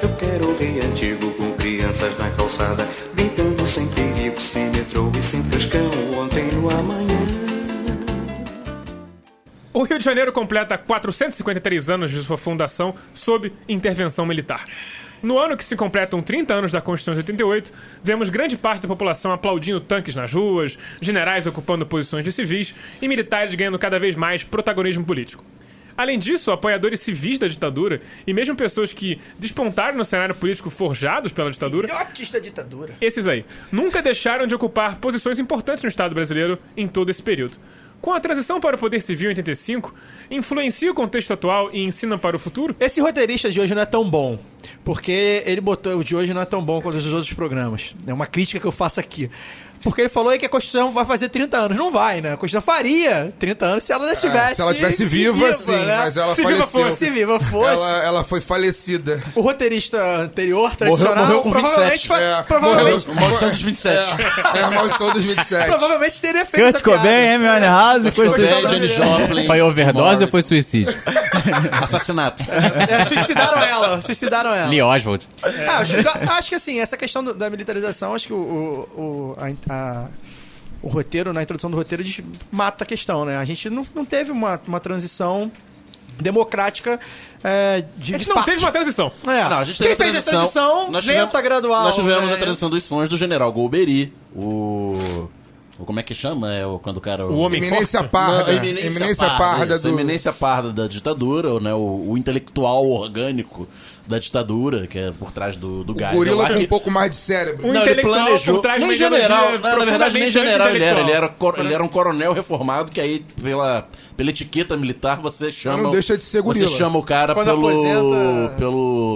S10: Eu quero o Rio Antigo com crianças na calçada, brincando sem perigo, sem metrô e sem frescão, ontem no amanhã.
S4: O Rio de Janeiro completa 453 anos de sua fundação sob intervenção militar. No ano que se completam 30 anos da Constituição de 88, vemos grande parte da população aplaudindo tanques nas ruas, generais ocupando posições de civis e militares ganhando cada vez mais protagonismo político. Além disso, apoiadores civis da ditadura e mesmo pessoas que despontaram no cenário político forjados pela ditadura,
S5: filhotes da ditadura,
S4: esses aí, nunca deixaram de ocupar posições importantes no Estado brasileiro em todo esse período. Com a transição para o poder civil em 85, influencia o contexto atual e ensina para o futuro?
S5: Esse roteirista de hoje não é tão bom, porque ele botou o de hoje não é tão bom quanto os outros programas. É uma crítica que eu faço aqui. Porque ele falou aí que a Constituição vai fazer 30 anos. Não vai, né? A Constituição faria 30 anos se ela já tivesse...
S6: se ela tivesse viva, sim, né? Mas ela faleceu.
S5: Se viva fosse.
S6: Ela foi falecida.
S5: O roteirista anterior, tradicional...
S7: Morreu com 27.
S5: Provavelmente...
S7: Maldição dos 27.
S6: A maldição dos 27.
S5: Provavelmente teria feito
S9: Kurt Cobain, Amy Winehouse,
S7: foi Jenny Joplin.
S8: Foi overdose ou foi suicídio?
S7: Assassinato.
S5: Suicidaram ela.
S8: Lee Oswald.
S5: Acho que assim, essa questão da militarização, acho que o roteiro, na introdução do roteiro, mata a questão, né? A gente não teve uma transição democrática de
S4: A gente não teve uma transição.
S7: Não, a gente teve
S5: Quem fez a transição lenta, gradual.
S7: Nós tivemos a transição dos sonhos do general Golbery, como é que chama? Quando o cara...
S4: O homem
S6: Eminência parda.
S7: Eminência parda da ditadura, né? O intelectual orgânico da ditadura, que é por trás do Geisel.
S6: O gorila com um pouco mais de cérebro.
S4: Um
S7: não, ele planejou.
S4: Por trás
S7: nem
S4: de
S7: general, na verdade, nem general ele era. Ele era um coronel reformado, que aí, pela etiqueta militar, você chama...
S6: Não deixa de ser gorila.
S7: Você chama o cara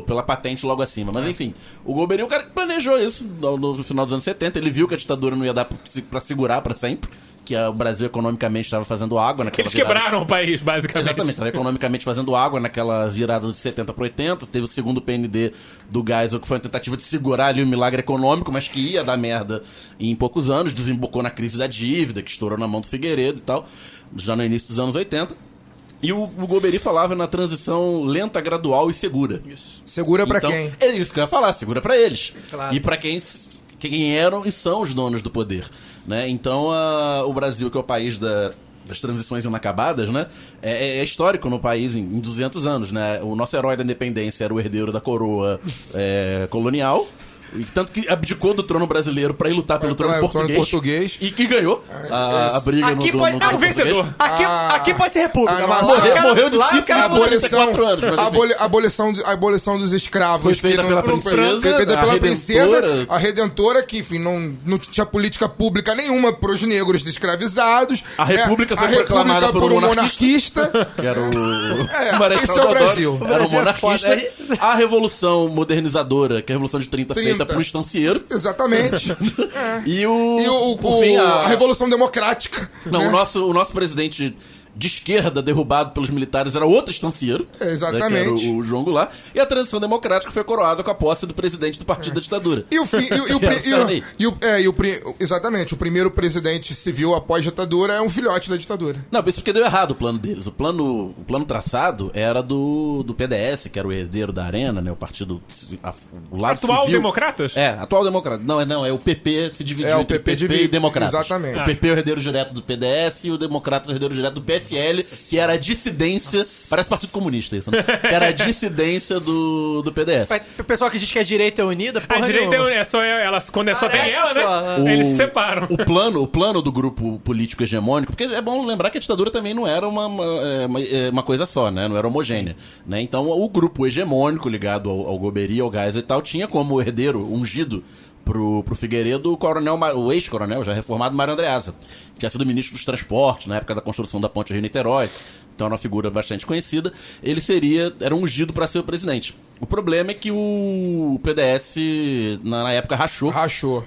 S7: pela patente logo acima. Mas enfim, o Golbery é o cara que planejou isso no final dos anos 70. Ele viu que a ditadura não ia dar pra segurar pra sempre, que o Brasil economicamente estava fazendo água naquela
S4: Eles quebraram o país, basicamente.
S7: Exatamente, estava economicamente fazendo água naquela virada de 70 para 80. Teve o segundo PND do Geisel, que foi uma tentativa de segurar ali o milagre econômico, mas que ia dar merda em poucos anos. Desembocou na crise da dívida, que estourou na mão do Figueiredo e tal, já no início dos anos 80. E o Golbery falava na transição lenta, gradual e segura.
S6: Isso. Segura pra quem?
S7: É isso que eu ia falar, segura pra eles.
S5: Claro.
S7: E pra quem eram e são os donos do poder, né? Então o Brasil, que é o país das transições inacabadas, né? É histórico no país em 200 anos, né? O nosso herói da independência era o herdeiro da coroa colonial. E tanto que abdicou do trono brasileiro pra ir lutar pelo trono português. E que ganhou a briga
S5: aqui
S7: no
S5: pode,
S7: trono
S5: é um vencedor. Aqui pode ser república.
S7: Morreu de sífilis
S6: a
S7: com 34 anos.
S6: A abolição dos escravos.
S7: Foi feita pela princesa.
S6: Foi feita pela princesa, a Redentora, que, enfim, não tinha política pública nenhuma pros negros escravizados.
S7: A República foi proclamada por um monarquista. Que era o
S6: esse é o Brasil.
S7: Era um monarquista. A Revolução Modernizadora, que é a Revolução de 30 feita pro estancieiro.
S6: Exatamente.
S7: E
S6: a Revolução Democrática.
S7: Não,
S6: né?
S7: o nosso presidente de esquerda derrubado pelos militares era outro estancieiro.
S6: Exatamente.
S7: Né, que era o João Goulart. E a transição democrática foi coroada com a posse do presidente do Partido da Ditadura.
S6: Exatamente. O primeiro presidente civil após ditadura é um filhote da ditadura.
S7: Não, isso porque deu errado o plano deles. O plano traçado era do PDS, que era o herdeiro da Arena, né? O partido... O lado
S4: atual
S7: civil.
S4: Democratas?
S7: Atual Democrata. Não, é o PP se dividiu entre PP e Democratas.
S6: Exatamente.
S7: O PP é o herdeiro direto do PDS e o Democratas é o herdeiro direto do PFL, que era a dissidência... Parece Partido Comunista isso, né? Que era a dissidência do PDS.
S5: O pessoal que diz que a direita é unida, porra,
S4: a direita é só ela, quando só tem ela, né? Eles separam.
S7: O plano do grupo político hegemônico, porque é bom lembrar que a ditadura também não era uma coisa só, né? Não era homogênea, né? Então o grupo hegemônico ligado ao Golbery, ao Geisel e tal, tinha como herdeiro ungido pro Figueiredo o ex-coronel, já reformado, Mário Andreasa, que tinha sido ministro dos transportes na época da construção da ponte Rio-Niterói, então era uma figura bastante conhecida. Ele era ungido para ser o presidente. O problema é que o PDS, na época, rachou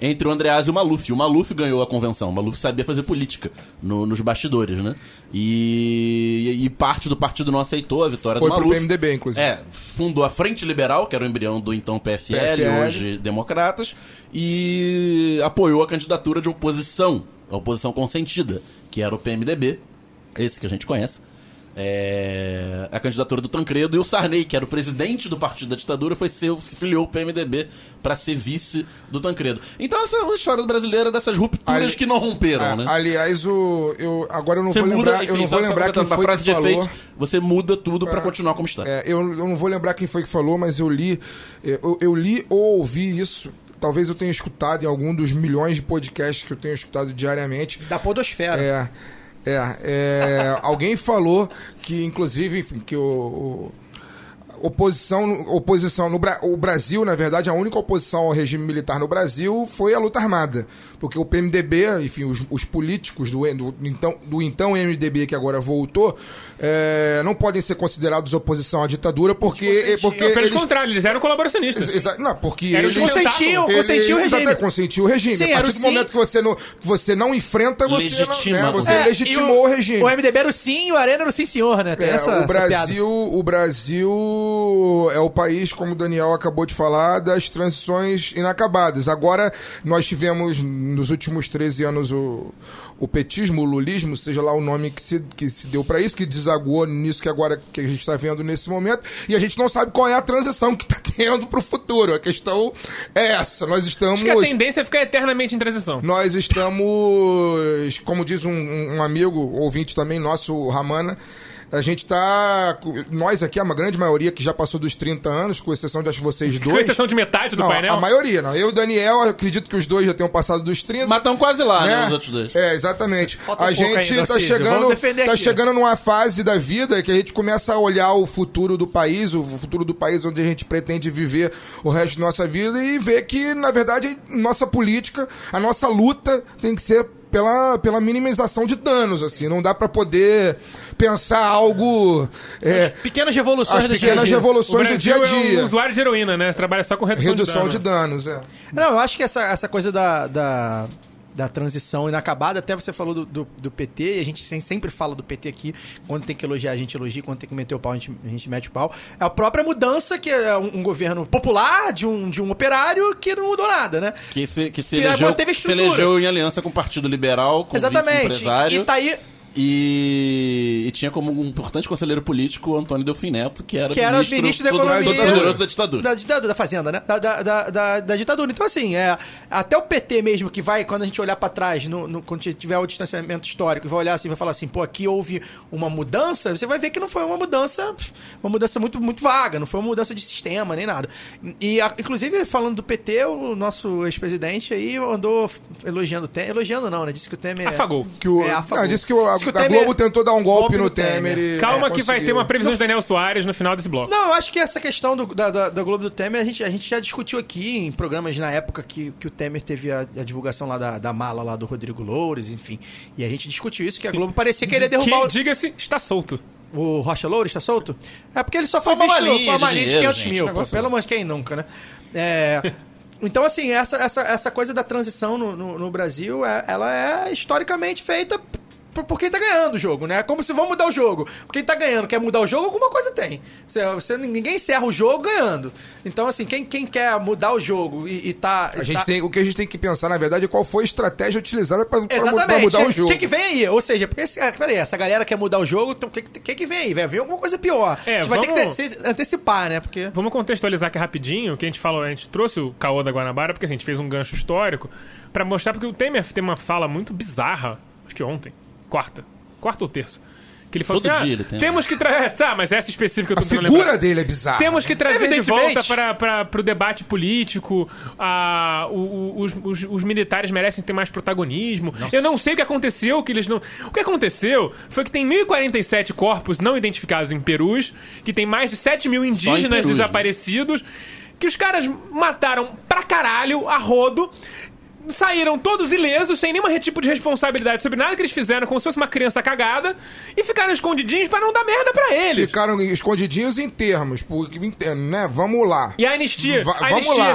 S7: entre o Andreasa e o Maluf. O Maluf ganhou a convenção. O Maluf sabia fazer política nos bastidores, né? E parte do partido não aceitou a vitória do Maluf.
S6: Foi pro PMDB, inclusive.
S7: Fundou a Frente Liberal, que era o embrião do então PFL, hoje Democratas, e apoiou a candidatura de oposição, a oposição consentida, que era o PMDB, esse que a gente conhece. a candidatura do Tancredo, e o Sarney, que era o presidente do partido da ditadura, se filiou o PMDB para ser vice do Tancredo. Então essa é uma história brasileira dessas rupturas que não romperam, né?
S6: Aliás, agora eu não vou lembrar, quem foi que falou.
S7: Efeito, você muda tudo para continuar como está.
S6: Eu não vou lembrar quem foi que falou, mas eu li ou ouvi isso. Talvez eu tenha escutado em algum dos milhões de podcasts que eu tenho escutado diariamente.
S5: Da podosfera.
S6: Alguém falou que, inclusive, enfim, que oposição o Brasil, na verdade, a única oposição ao regime militar no Brasil foi a luta armada, porque o PMDB, enfim, os políticos do então MDB, que agora voltou, não podem ser considerados oposição à ditadura porque
S4: pelo contrário, eles eram colaboracionistas.
S6: Não, porque
S5: eles consentiam o regime.
S6: Consentiu o regime.
S5: Sim,
S6: a partir do momento que você não enfrenta, você legitimou o regime.
S5: O MDB era o sim e o Arena era o sim senhor, né?
S6: O Brasil é o país, como o Daniel acabou de falar, das transições inacabadas. Agora, nós tivemos, nos últimos 13 anos, o petismo, o lulismo, seja lá o nome que se deu para isso, que desagou nisso que a gente está vendo nesse momento, e a gente não sabe qual é a transição que está tendo para o futuro. A questão é essa. Acho
S4: que a tendência é ficar eternamente em transição.
S6: Nós estamos, como diz um amigo, ouvinte também nosso, o Ramana, a gente tá... Nós aqui, a grande maioria que já passou dos 30 anos, com exceção de vocês dois...
S4: Com exceção de metade do painel?
S6: A maioria, não. Eu e o Daniel, acredito que os dois já tenham passado dos 30.
S7: Mas estão quase lá, né? Os outros dois.
S6: Exatamente. A gente tá chegando numa fase da vida que a gente começa a olhar o futuro do país onde a gente pretende viver o resto da nossa vida e ver que, na verdade, nossa política, a nossa luta tem que ser pela minimização de danos, assim. Não dá pra poder pensar algo...
S5: pequenas revoluções
S6: do dia a dia. Do dia a dia.
S4: É um usuário de heroína, né? Você trabalha só com redução
S6: de danos.
S5: Não, eu acho que essa coisa da transição inacabada, até você falou do PT, e a gente sempre fala do PT aqui, quando tem que elogiar, a gente elogia, quando tem que meter o pau, a gente mete o pau. É a própria mudança, que é um governo popular, de um operário, que não mudou nada, né?
S7: Que se elegeu em aliança com o Partido Liberal, com o vice-empresário.
S5: E tá aí...
S7: E tinha como um importante conselheiro político o Antônio Delfim Neto, que era
S5: ministro da Economia,
S7: todo poderoso da ditadura.
S5: Da Fazenda, né? Da ditadura. Então, assim, até o PT mesmo, que vai, quando a gente olhar pra trás, quando tiver o distanciamento histórico, vai olhar assim, vai falar assim, pô, aqui houve uma mudança, você vai ver que não foi uma mudança muito, muito vaga, não foi uma mudança de sistema, nem nada. E, inclusive, falando do PT, o nosso ex-presidente aí andou elogiando o Temer. Elogiando não, né? Disse que o Temer...
S4: Afagou.
S6: Disse que a Globo tentou dar um golpe no Temer.
S4: Calma que vai ter uma previsão de Daniel Soares no final desse bloco.
S5: Não, eu acho que essa questão da Globo do Temer, a gente já discutiu aqui em programas na época que o Temer teve a divulgação lá da mala lá do Rodrigo Loures, enfim. E a gente discutiu isso, que a Globo parecia que ele ia derrubar
S4: diga-se, está solto.
S5: O Rocha Loures está solto? É porque ele só foi visto uma malinha de 500 mil. Pelo menos quem nunca, né? Então, assim, essa coisa da transição no Brasil, ela é historicamente feita por quem tá ganhando o jogo, né? Como se vão mudar o jogo. Quem tá ganhando quer mudar o jogo, alguma coisa tem. Ninguém encerra o jogo ganhando. Então, assim, quem quer mudar o jogo e tá...
S6: O que a gente tem que pensar, na verdade, é qual foi a estratégia utilizada pra mudar o jogo.
S5: O que vem aí? Ou seja, porque essa galera quer mudar o jogo, então o que vem aí? Vai vir alguma coisa pior. A gente vai ter que antecipar, né? Porque...
S4: Vamos contextualizar aqui rapidinho, que a gente trouxe o Caô da Guanabara, porque a gente fez um gancho histórico, pra mostrar, porque o Temer tem uma fala muito bizarra, acho que ontem, quarta ou terça, que ele falou
S7: todo
S4: assim,
S7: dia ele tem.
S4: Temos que trazer... mas essa específica eu tô
S6: tentando lembrar. A figura dele é bizarra.
S4: Temos que trazer de volta para o debate político, os militares merecem ter mais protagonismo. Nossa. Eu não sei o que aconteceu, O que aconteceu foi que tem 1.047 corpos não identificados em Perus, que tem mais de 7 mil indígenas desaparecidos, que os caras mataram pra caralho, a rodo, saíram todos ilesos, sem nenhum tipo de responsabilidade sobre nada que eles fizeram, como se fosse uma criança cagada, e ficaram escondidinhos pra não dar merda pra eles.
S6: Ficaram escondidinhos em termos, né? Vamos lá.
S4: E a anistia,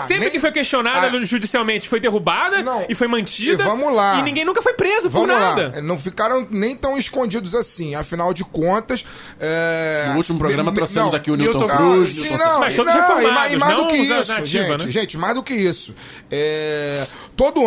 S4: sempre que foi questionada judicialmente, foi derrubada e foi mantida.
S6: E vamos lá.
S4: E ninguém nunca foi preso por nada.
S6: Não ficaram nem tão escondidos assim. Afinal de contas...
S7: No último programa trouxemos aqui o Newton Cruz.
S4: Mas todos reformados,
S6: mais do que isso, gente. Mais do que isso. Todo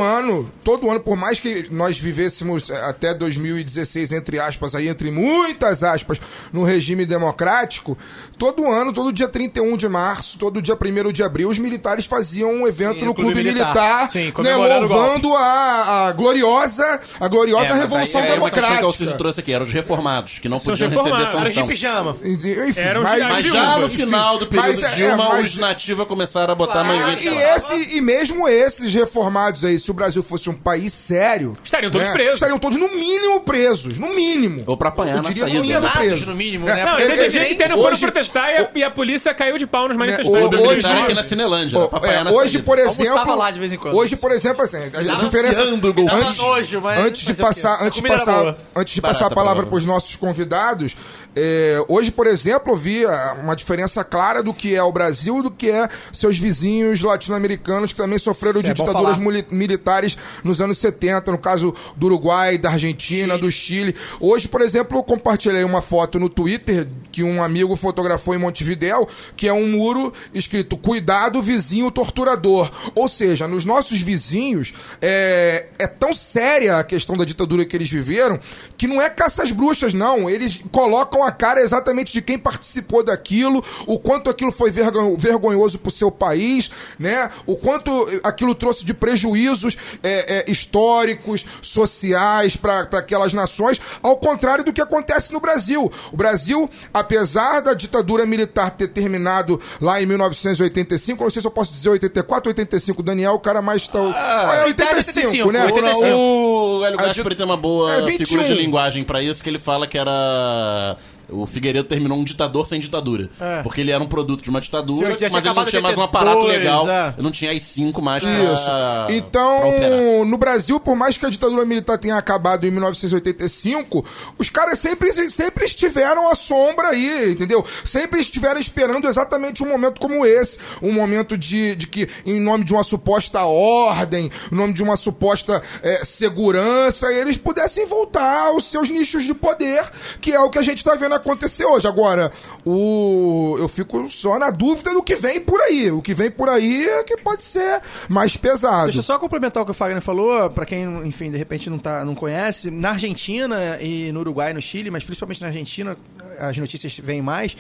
S6: todo ano, por mais que nós vivêssemos até 2016, entre aspas, aí entre muitas aspas, no regime democrático, todo ano, todo dia 31 de março, todo dia 1º de abril, os militares faziam um evento no Clube Militar,
S5: sim,
S6: né, louvando a gloriosa Revolução
S7: Democrática. Uma questão que o
S6: Democrática.
S7: Alciso trouxe aqui, eram os reformados, que não podiam receber
S4: reformados.
S7: sanção.
S11: Era de pijama.
S6: Enfim,
S4: Eram
S7: Mas já no final do período Dilma, os nativos começaram a botar manguete.
S6: E mesmo esses reformados aí, se o Brasil fosse um país sério...
S4: Estariam todos presos.
S6: Estariam todos, no mínimo, presos. No mínimo.
S7: Ou pra apanhar
S6: Eu
S7: na
S6: diria no
S7: saída.
S6: mínimo preso.
S11: No mínimo,
S6: É,
S11: né?
S4: Não,
S11: Porque
S4: teve gente que foram
S6: hoje-
S4: protestar e a polícia caiu de pau nos manifestantes.
S6: hoje-
S7: Militar aqui na Cinelândia, pra apanhar na
S6: hoje,
S7: saída.
S6: por
S11: Almoçava
S6: exemplo...
S11: lá de vez em quando.
S6: Hoje, por exemplo, assim, a diferença...
S7: afiando o gol.
S11: Dava nojo, mas...
S6: Antes de
S11: fazer o quê?
S6: passar,
S11: A comida era boa.
S6: antes de passar a
S7: Barata,
S6: palavra
S7: palavra.
S6: para os nossos convidados, hoje, por exemplo, eu vi uma diferença clara do que é o Brasil e do que é seus vizinhos latino-americanos que também sofreram
S5: Isso
S6: de
S5: é bom
S6: ditaduras
S5: falar.
S6: militares nos anos 70, no caso do Uruguai, da Argentina, do Chile. Hoje, por exemplo, eu compartilhei uma foto no Twitter que um amigo fotografou em Montevidéu, que é um muro escrito "Cuidado, vizinho torturador". Ou seja, nos nossos vizinhos é tão séria a questão da ditadura que eles viveram que não é caça às bruxas, não. Eles colocam a cara exatamente de quem participou daquilo, o quanto aquilo foi vergonhoso pro seu país, né? O quanto aquilo trouxe de prejuízos históricos, sociais para aquelas nações, ao contrário do que acontece no Brasil. O Brasil, apesar da ditadura militar ter terminado lá em 1985, não sei se eu posso dizer 84 ou 85, Daniel, o cara mais... é 85, né?
S11: 85.
S7: O Hélio Gaspari tem uma boa
S6: 21.
S7: figura de linguagem pra isso, que ele fala que era... O Figueiredo terminou um ditador sem ditadura. Porque ele era um produto de uma ditadura,
S11: Já tinha
S7: mas ele não
S11: acabado
S7: tinha
S11: de
S7: mais um
S11: ter
S7: aparato
S11: dois,
S7: legal.
S11: é.
S7: Ele não tinha as 5 mais pra,
S6: Isso.
S7: pra
S6: Então,
S7: operar.
S6: no Brasil, por mais que a ditadura militar tenha acabado em 1985, os caras sempre estiveram à sombra aí, entendeu? Sempre estiveram esperando exatamente um momento como esse. Um momento de que, em nome de uma suposta ordem, em nome de uma suposta segurança, eles pudessem voltar aos seus nichos de poder, que é o que a gente tá vendo acontecer hoje. Agora, eu fico só na dúvida do que vem por aí. O que vem por aí é que pode ser mais pesado.
S5: Deixa eu só complementar o que o Fagner falou, pra quem, enfim, de repente não conhece. Na Argentina e no Uruguai, no Chile, mas principalmente na Argentina, as notícias vêm mais,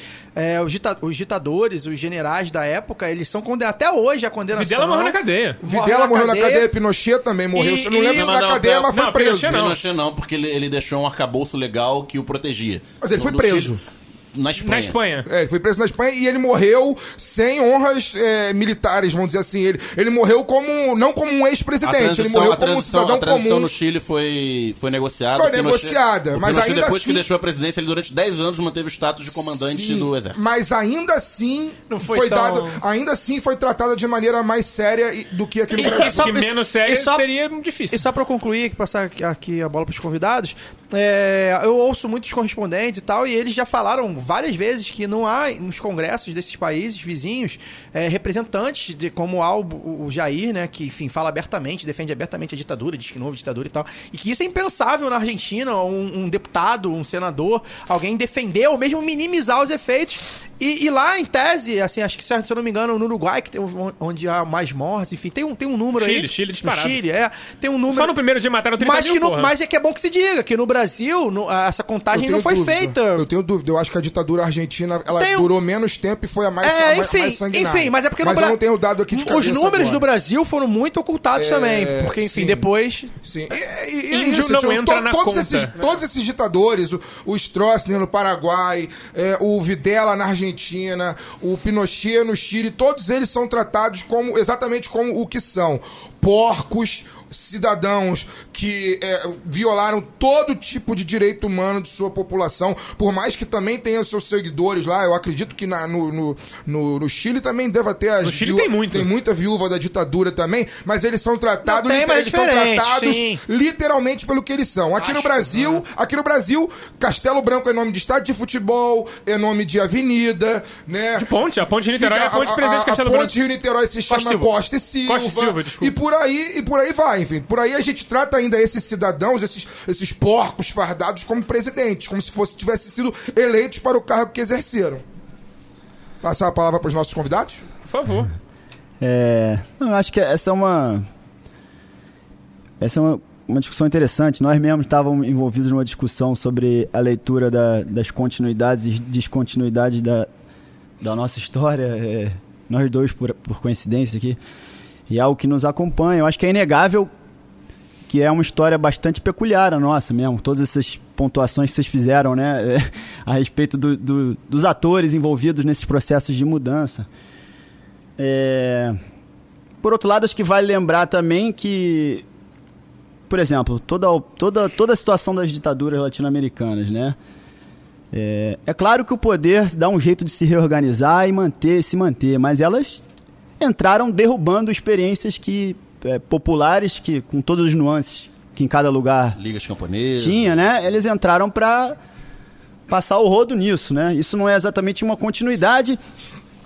S5: os ditadores, os generais da época, eles são condenados até hoje a condenação.
S4: Videla morreu na cadeia.
S6: Videla morreu na cadeia, Pinochet também morreu. Eu não lembro se na cadeia, mas foi preso.
S7: Pinochet não, porque ele deixou um arcabouço legal que o protegia.
S6: Mas ele foi
S7: No
S6: preso.
S7: Chile, na Espanha.
S4: Na Espanha.
S6: Ele foi preso na Espanha e ele morreu sem honras militares, vamos dizer assim. Ele morreu não como um ex-presidente, ele morreu como um cidadão
S7: A transição
S6: comum.
S7: no Chile foi negociada.
S6: Foi negociada, mas
S7: Pinochet,
S6: ainda
S7: depois
S6: assim...
S7: que deixou a presidência, ele durante 10 anos manteve o status de comandante
S6: Sim,
S7: do exército.
S6: mas ainda assim
S5: Não foi tão-
S6: dado, ainda assim foi tratada de maneira mais séria do que aqui no Brasil.
S5: só-
S4: Que menos sério
S5: e só-
S4: seria difícil.
S5: E só pra concluir, passar aqui a bola pros convidados, eu ouço muitos correspondentes e tal, e eles já falaram várias vezes que não há nos congressos desses países vizinhos representantes como o Jair, né, que, enfim, fala abertamente, defende abertamente a ditadura, diz que não houve ditadura e tal, e que isso é impensável na Argentina, um deputado, um senador, alguém defender ou mesmo minimizar os efeitos. E lá, em tese, assim, acho que, se eu não me engano, no Uruguai, que tem, onde há mais mortes, enfim, tem um número aí.
S4: Chile disparado.
S5: No Chile, tem um número...
S4: Só no primeiro dia mataram 30
S5: Mas,
S4: mil, porra.
S5: mas é que é bom que se diga que no Brasil essa contagem não foi feita.
S6: Eu tenho dúvida. Eu acho que a ditadura argentina ela durou menos tempo e foi a mais sanguinária.
S5: Enfim, mas é porque
S6: eu não tenho dado aqui de cabeça
S5: os números
S6: agora.
S5: do Brasil foram muito ocultados também. Porque, enfim,
S6: sim.
S5: depois...
S6: Sim.
S4: Índio não entra na conta.
S6: Todos esses ditadores, o Stroessner no Paraguai, o Videla na Argentina, o Pinochet no Chile, todos eles são tratados exatamente como o que são. Porcos, cidadãos que violaram todo tipo de direito humano de sua população, por mais que também tenham seus seguidores lá. Eu acredito que no Chile também deva ter
S4: No Chile tem muito.
S6: Tem muita viúva da ditadura também, mas eles são tratados,
S5: Não tem, mas é
S6: eles são
S5: diferente,
S6: tratados
S5: sim.
S6: literalmente pelo que eles são. Aqui no Brasil, Castelo Branco é nome de estádio de futebol, é nome de avenida, né?
S4: De ponte. A ponte de Niterói é a ponte presidente
S6: A
S4: Castelo
S6: ponte
S4: Branco.
S6: Rio-Niterói se chama Costa e Silva.
S4: Costa e Silva, desculpa.
S6: E por aí vai, enfim. Por aí a gente trata ainda esses cidadãos, esses porcos fardados como presidentes, como se tivessem sido eleitos para o cargo que exerceram. Passar a palavra para os nossos convidados?
S4: Por favor.
S9: Eu acho que essa é uma... Essa é uma discussão interessante. Nós mesmos estávamos envolvidos numa discussão sobre a leitura das continuidades e descontinuidades da nossa história. Nós dois, por coincidência aqui. E é algo que nos acompanha. Eu acho que é inegável que é uma história bastante peculiar a nossa mesmo. Todas essas pontuações que vocês fizeram, né? A respeito dos atores envolvidos nesses processos de mudança. Por outro lado, acho que vale lembrar também que, por exemplo, toda a situação das ditaduras latino-americanas, né? É claro que o poder dá um jeito de se reorganizar e se manter, mas elas entraram derrubando experiências populares, que com todas as nuances que em cada lugar
S7: ligas camponesas
S9: tinha, né? Eles entraram para passar o rodo nisso, né? Isso não é exatamente uma continuidade,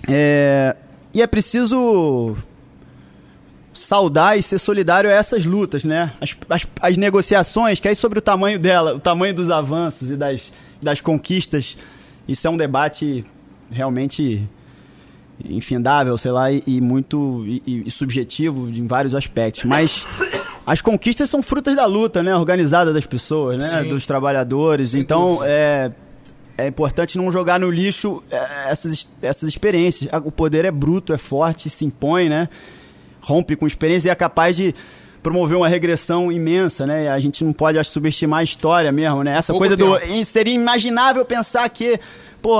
S9: e é preciso saudar e ser solidário a essas lutas, né? As negociações, que aí sobre o tamanho dela, o tamanho dos avanços e das conquistas, isso é um debate realmente infindável, sei lá, e muito subjetivo em vários aspectos. Mas as conquistas são frutas da luta, né? Organizada das pessoas, né? Sim. Dos trabalhadores. Sem então, dúvida. É importante não jogar no lixo essas experiências. O poder é bruto, é forte, se impõe, né? Rompe com experiência e é capaz de promover uma regressão imensa, né? A gente não pode, acho, subestimar a história mesmo, né? Essa coisa seria imaginável pensar que,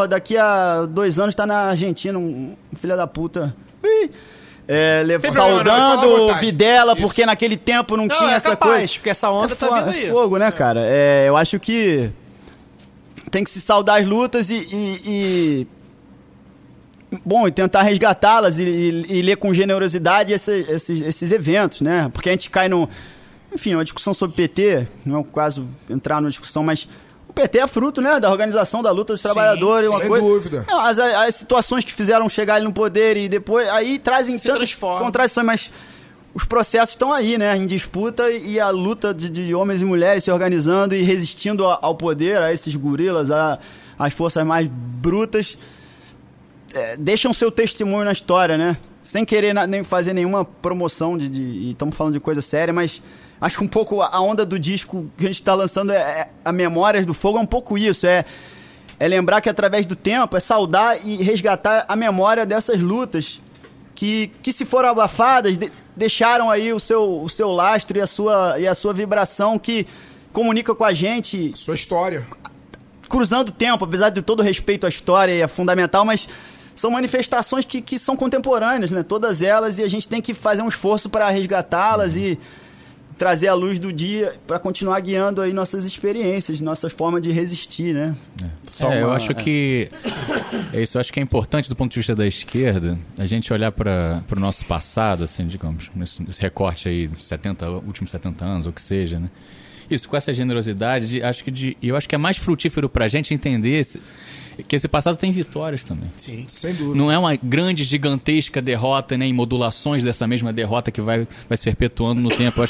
S9: daqui a 2 anos tá na Argentina um filho da puta saudando o Videla, porque naquele tempo não tinha essa coisa.
S5: Porque essa onda tá vindo aí.
S9: Fogo, né, cara? Eu acho que tem que se saudar as lutas e tentar resgatá-las e ler com generosidade esses eventos, né? Porque a gente cai uma discussão sobre PT, não é o caso entrar numa discussão, mas o PT é fruto, né, da organização da luta dos trabalhadores.
S6: Sem dúvida.
S9: As situações que fizeram chegar ele no poder e depois aí trazem tantas contradições, mas os processos estão aí, né, em disputa, e a luta de homens e mulheres se organizando e resistindo ao poder, a esses gorilas, às forças mais brutas, deixam seu testemunho na história, né? Sem querer nem fazer nenhuma promoção e estamos falando de coisa séria, mas acho que um pouco a onda do disco que a gente está lançando, a Memórias do Fogo, é um pouco isso, é lembrar que através do tempo é saudar e resgatar a memória dessas lutas que se foram abafadas, deixaram aí o seu lastro e a sua vibração que comunica com a gente.
S6: Sua história.
S9: Cruzando o tempo, apesar de todo respeito à história e é fundamental, mas são manifestações que são contemporâneas, né? Todas elas, e a gente tem que fazer um esforço para resgatá-las e trazer a luz do dia para continuar guiando aí nossas experiências, nossa forma de resistir, né?
S8: Eu acho que isso, eu acho que é importante do ponto de vista da esquerda a gente olhar para o nosso passado, assim, digamos, nesse recorte aí dos últimos 70 anos, ou que seja, né? Isso, com essa generosidade, eu acho que é mais frutífero para a gente entender que esse passado tem vitórias também.
S6: Sim, sem dúvida.
S8: Não é uma grande, gigantesca derrota, né, em modulações dessa mesma derrota que vai se perpetuando no tempo.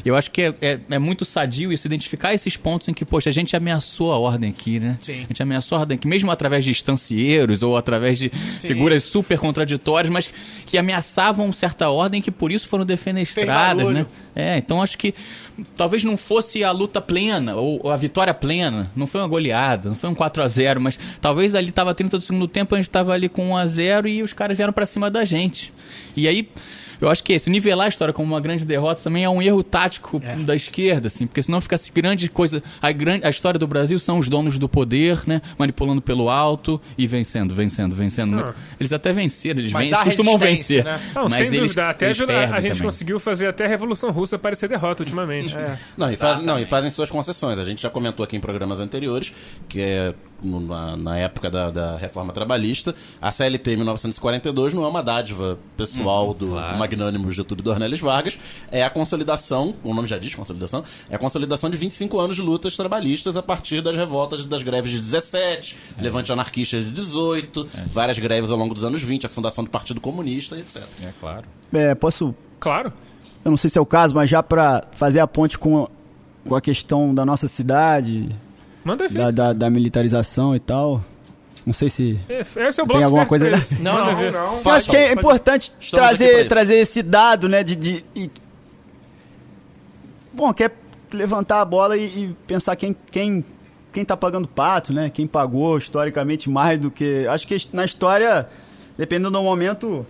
S8: Eu acho que é muito sadio isso, identificar esses pontos em que, poxa, a gente ameaçou a ordem aqui, né? Sim. A gente ameaçou a ordem aqui, mesmo através de estancieiros ou através de figuras super contraditórias, mas que ameaçavam certa ordem que por isso foram defenestradas, né? Então acho que talvez não fosse a luta plena ou a vitória plena, não foi uma goleada, não foi um 4-0, mas talvez ali estava 30 do segundo tempo, a gente estava ali com 1-0 e os caras vieram para cima da gente. E aí eu acho que nivelar a história como uma grande derrota também é um erro tático da esquerda, assim, porque senão fica grande coisa. A história do Brasil são os donos do poder, né? Manipulando pelo alto e vencendo. Eles até venceram, eles costumam vencer.
S4: Né? Não,
S8: mas
S4: sem dúvida. Até a gente
S8: também
S4: conseguiu fazer até a Revolução Russa parecer derrota ultimamente.
S7: E fazem suas concessões. A gente já comentou aqui em programas anteriores que na época da reforma trabalhista, a CLT em 1942 não é uma dádiva pessoal do magnânimo Getúlio Dornelles Vargas, é a consolidação, o nome já diz consolidação, é a consolidação de 25 anos de lutas trabalhistas a partir das revoltas das greves de 17, levante anarquista de 18, várias greves ao longo dos anos 20, a fundação do Partido Comunista, etc.
S8: Claro.
S9: Posso?
S4: Claro.
S9: Eu não sei se é o caso, mas já para fazer a ponte com a questão da nossa cidade, da militarização e tal. Não sei se
S4: esse é o
S9: tem alguma coisa.
S4: Não.
S9: Eu acho que é importante trazer esse dado, né? bom, quer levantar a bola e pensar quem tá pagando pato, né? Quem pagou historicamente mais do que... Acho que na história, dependendo do momento,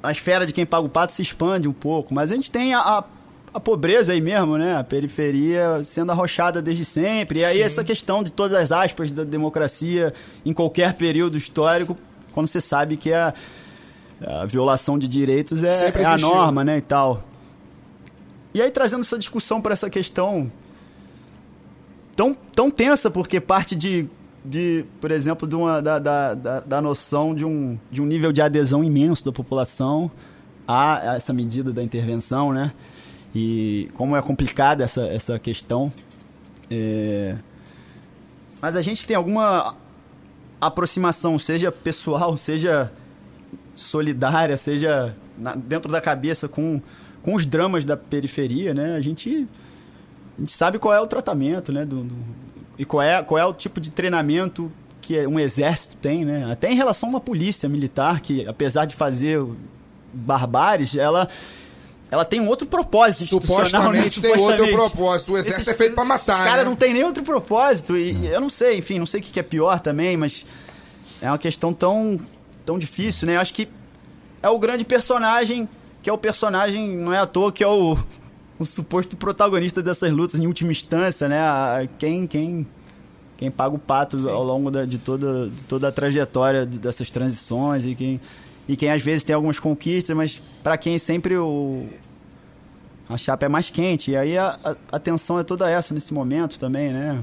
S9: a esfera de quem paga o pato se expande um pouco. Mas a gente tem a pobreza aí mesmo, né? A periferia sendo arrochada desde sempre. E aí essa questão de todas as aspas da democracia em qualquer período histórico, quando você sabe que a violação de direitos é a norma, né? E tal. E aí, trazendo essa discussão para essa questão tão tensa, porque parte de por exemplo, da noção de um nível de adesão imenso da população a essa medida da intervenção, né? E como é complicada essa questão. Mas a gente tem alguma aproximação, seja pessoal, seja solidária, seja dentro da cabeça com os dramas da periferia, né? A gente sabe qual é o tratamento, né? E qual é o tipo de treinamento que um exército tem, né? Até em relação a uma polícia militar, que apesar de fazer barbáries, ela tem um outro propósito institucional, né?
S6: Supostamente tem outro propósito. O exército é feito para matar,
S9: Os caras
S6: né?
S9: não tem nem outro propósito. E eu não sei, enfim, não sei o que é pior também, mas é uma questão tão difícil, né? Eu acho que é o grande personagem, que é o personagem, não é à toa, que é o suposto protagonista dessas lutas em última instância, né? Quem paga o pato ao longo de toda a trajetória dessas transições e quem às vezes tem algumas conquistas, mas para quem sempre a chapa é mais quente. E aí a tensão é toda essa nesse momento também, né?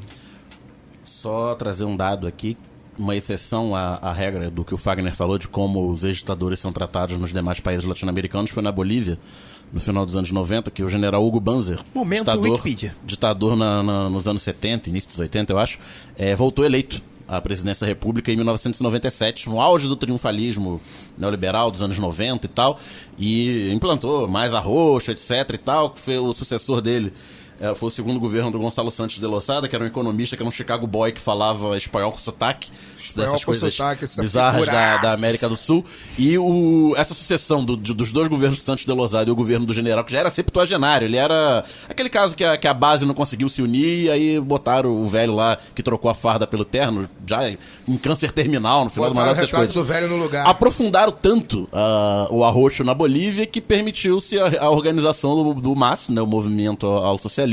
S7: Só trazer um dado aqui, uma exceção à regra do que o Fagner falou de como os ex-ditadores são tratados nos demais países latino-americanos, foi na Bolívia, no final dos anos 90, que o general Hugo Banzer, ditador nos anos 70, início dos 80, eu acho, voltou eleito à presidência da República em 1997, no auge do triunfalismo neoliberal dos anos 90 e tal, e implantou mais arroxo, etc e tal, que foi o sucessor dele. Foi o segundo governo do Gonçalo Santos de Losada, que era um economista, que era um Chicago boy que falava espanhol com sotaque, dessas coisas bizarras da América do Sul. E essa sucessão dos dois governos de Santos de Losada e o governo do general, que já era septuagenário, ele era aquele caso que a base não conseguiu se unir, e aí botaram o velho lá que trocou a farda pelo terno, já em câncer terminal, no final do mandato, dessas coisas.
S6: Do velho no lugar.
S7: Aprofundaram tanto o arroxo na Bolívia que permitiu-se a organização do MAS, né, o Movimento ao Socialismo,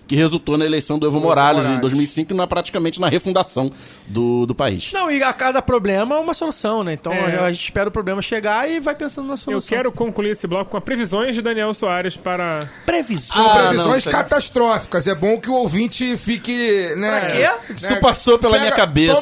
S7: que resultou na eleição do Evo Morales em 2005 e praticamente na refundação do país.
S5: Não, e a cada problema é uma solução, né? Então a gente espera o problema chegar e vai pensando na solução.
S4: Eu quero concluir esse bloco com as previsões de Daniel Soares para...
S6: Previsões catastróficas. É bom que o ouvinte fique, né?
S7: Isso passou pela minha cabeça.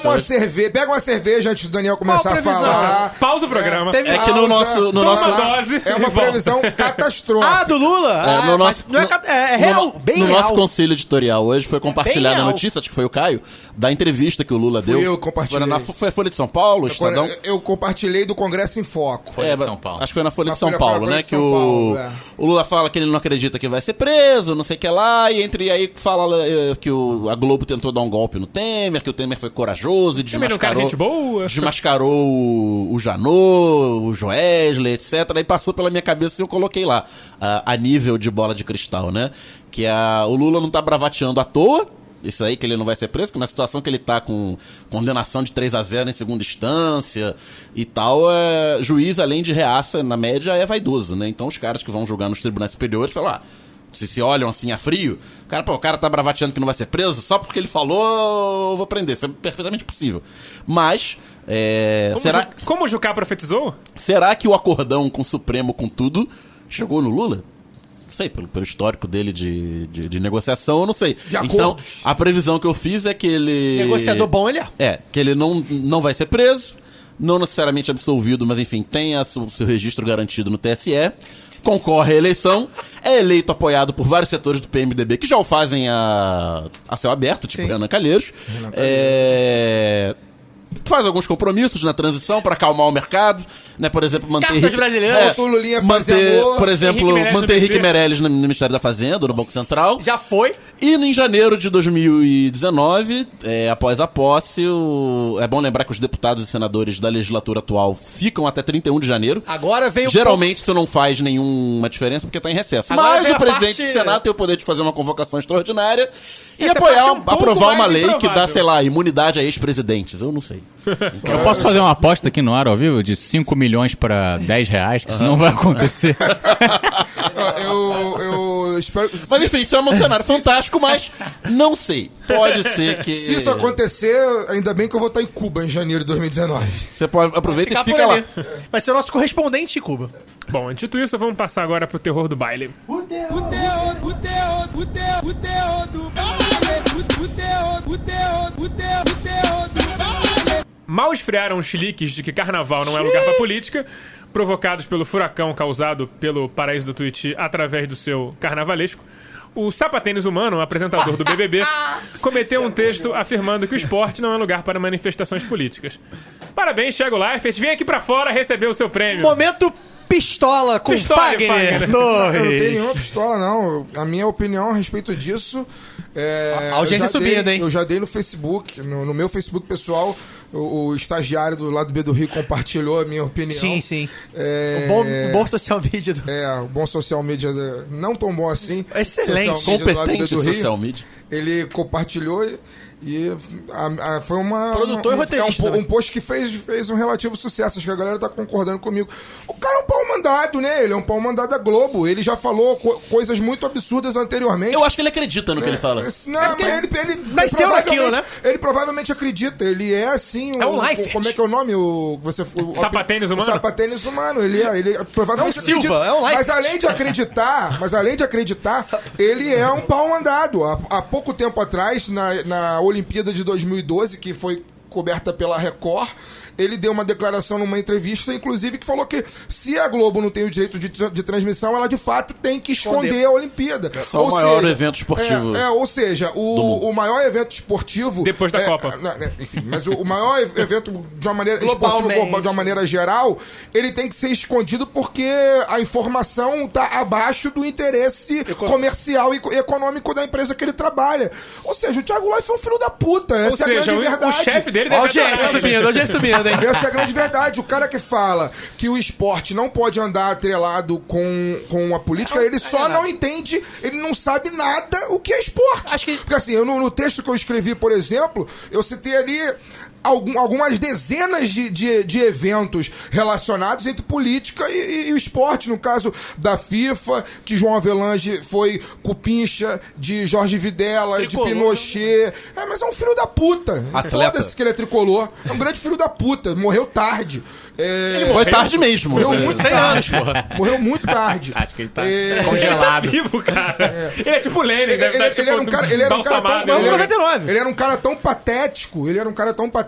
S6: Pega uma cerveja antes do Daniel começar a falar.
S4: Pausa o programa.
S7: Que no nosso
S4: dose
S6: é uma previsão catastrófica.
S5: Do Lula?
S7: No nosso,
S5: é real, bem
S7: no
S5: real.
S7: nosso conselho editorial hoje foi compartilhada a notícia, acho que foi o Caio, da entrevista que o Lula deu.
S6: Eu compartilhei.
S7: Foi a Folha de São Paulo, Estadão?
S6: Eu compartilhei do Congresso em Foco.
S8: Folha de São Paulo.
S7: Acho que foi na Folha de São Paulo, né? Que o Lula fala que ele não acredita que vai ser preso, não sei o que lá, e aí fala que a Globo tentou dar um golpe no Temer, que o Temer foi corajoso e desmascarou o Janot, o Joesley, etc. Aí passou pela minha cabeça e eu coloquei lá, a nível de bola de cristal, né? Que o Lula não tá bravateando à toa, isso aí, que ele não vai ser preso, que na situação que ele tá com condenação de 3-0 em segunda instância e tal, juiz, além de reaça, na média, é vaidoso, né? Então os caras que vão julgar nos tribunais superiores falam, se olham assim a frio, o cara tá bravateando que não vai ser preso, só porque ele falou, eu vou prender. Isso é perfeitamente possível. Mas,
S4: como o Jucá profetizou?
S7: Será que o acordão com o Supremo, com tudo, chegou no Lula? Não sei, pelo histórico dele de negociação, eu não sei. Então, a previsão que eu fiz é que ele...
S5: Negociador bom ele é.
S7: Que ele não vai ser preso, não necessariamente absolvido, mas enfim, tem o seu registro garantido no TSE, concorre à eleição, é eleito apoiado por vários setores do PMDB que já o fazem a céu aberto, tipo Renan Calheiros. Faz alguns compromissos na transição para acalmar o mercado, né? Por exemplo, manter
S6: Lulinha,
S7: manter Henrique Meirelles no Ministério da Fazenda, no Banco Central.
S5: Já foi.
S7: E em janeiro de 2019, após a posse, é bom lembrar que os deputados e senadores da legislatura atual ficam até 31 de janeiro.
S5: Agora vem
S7: Geralmente isso não faz nenhuma diferença porque está em recesso.
S5: Agora
S7: Mas o presidente do Senado tem o poder de fazer uma convocação extraordinária e aprovar uma lei que dá, sei lá, imunidade a ex-presidentes. Eu não sei.
S8: Eu posso fazer uma aposta aqui no ar ao vivo de 5 milhões para 10 reais, que isso não vai acontecer.
S6: Eu espero...
S7: Mas enfim, isso é um cenário fantástico, mas não sei. Pode ser que...
S6: Se isso acontecer, ainda bem que eu vou estar em Cuba em janeiro de 2019.
S7: Você aproveita e fica lá.
S5: Vai ser o nosso correspondente em Cuba.
S4: Bom, dito isso, vamos passar agora pro terror do baile.
S11: O terror do baile.
S4: Mal esfriaram os chiliques de que carnaval não é lugar pra política, provocados pelo furacão causado pelo Paraíso do Tuiuti através do seu carnavalesco, o sapatênis humano, apresentador do BBB, cometeu um texto afirmando que o esporte não é lugar para manifestações políticas. Parabéns, Thiago Leifert, vem aqui pra fora receber o seu prêmio.
S5: Momento pistola com Fagner.
S6: Eu não tenho nenhuma pistola, não. A minha opinião a respeito disso...
S5: a audiência subindo, hein?
S6: Eu já dei no Facebook, no meu Facebook pessoal, o estagiário do lado B do Rio compartilhou a minha opinião.
S5: Sim. O bom social media do...
S6: o bom social media, não tão bom assim.
S5: Excelente.
S7: Competente social media.
S6: Ele compartilhou e foi um post que fez um relativo sucesso. Acho que a galera tá concordando comigo. O cara é um pau mandado, né? Ele é um pau mandado da Globo. Ele já falou coisas muito absurdas anteriormente.
S7: Eu acho que ele acredita no que ele fala.
S6: Não, mas ele
S5: nasceu naquilo, né?
S6: Ele provavelmente acredita. Ele é assim...
S5: É um Leifert.
S6: Como é que é o nome?
S4: Sapatênis humano?
S6: O sapatênis humano. Ele provavelmente
S5: acredita. Silva, é um Leifert.
S6: Mas além de acreditar, ele é um pau mandado. Há pouco tempo atrás, na Olimpíada de 2012, que foi coberta pela Record, ele deu uma declaração numa entrevista, inclusive, que falou que se a Globo não tem o direito de transmissão, ela de fato tem que esconder a Olimpíada.
S7: Só o maior evento esportivo.
S6: Ou seja, o maior evento esportivo...
S4: Depois da Copa.
S6: Enfim, mas o maior evento de uma maneira esportiva, de uma maneira geral, ele tem que ser escondido porque a informação está abaixo do interesse comercial e econômico da empresa que ele trabalha. Ou seja, o Thiago Leifert é um filho da puta. Essa é a grande verdade.
S4: O chefe dele deve
S5: audiência subindo.
S6: Essa é a grande verdade. O cara que fala que o esporte não pode andar atrelado com a política, ele só não entende, ele não sabe nada o que é esporte. Porque assim, no texto que eu escrevi, por exemplo, eu citei ali algumas dezenas de eventos relacionados entre política e o esporte. No caso da FIFA, que João Avelange foi cupincha de Jorge Videla, tricolor, de Pinochet. Mas é um filho da puta. Foda-se que ele é tricolor. É um grande filho da puta. Morreu tarde.
S7: Ele foi tarde mesmo.
S6: Morreu muito tarde. Morreu muito tarde.
S8: Acho que ele tá congelado.
S4: Ele tá vivo, cara. Ele é tipo Lênin.
S6: Ele era um cara tão patético.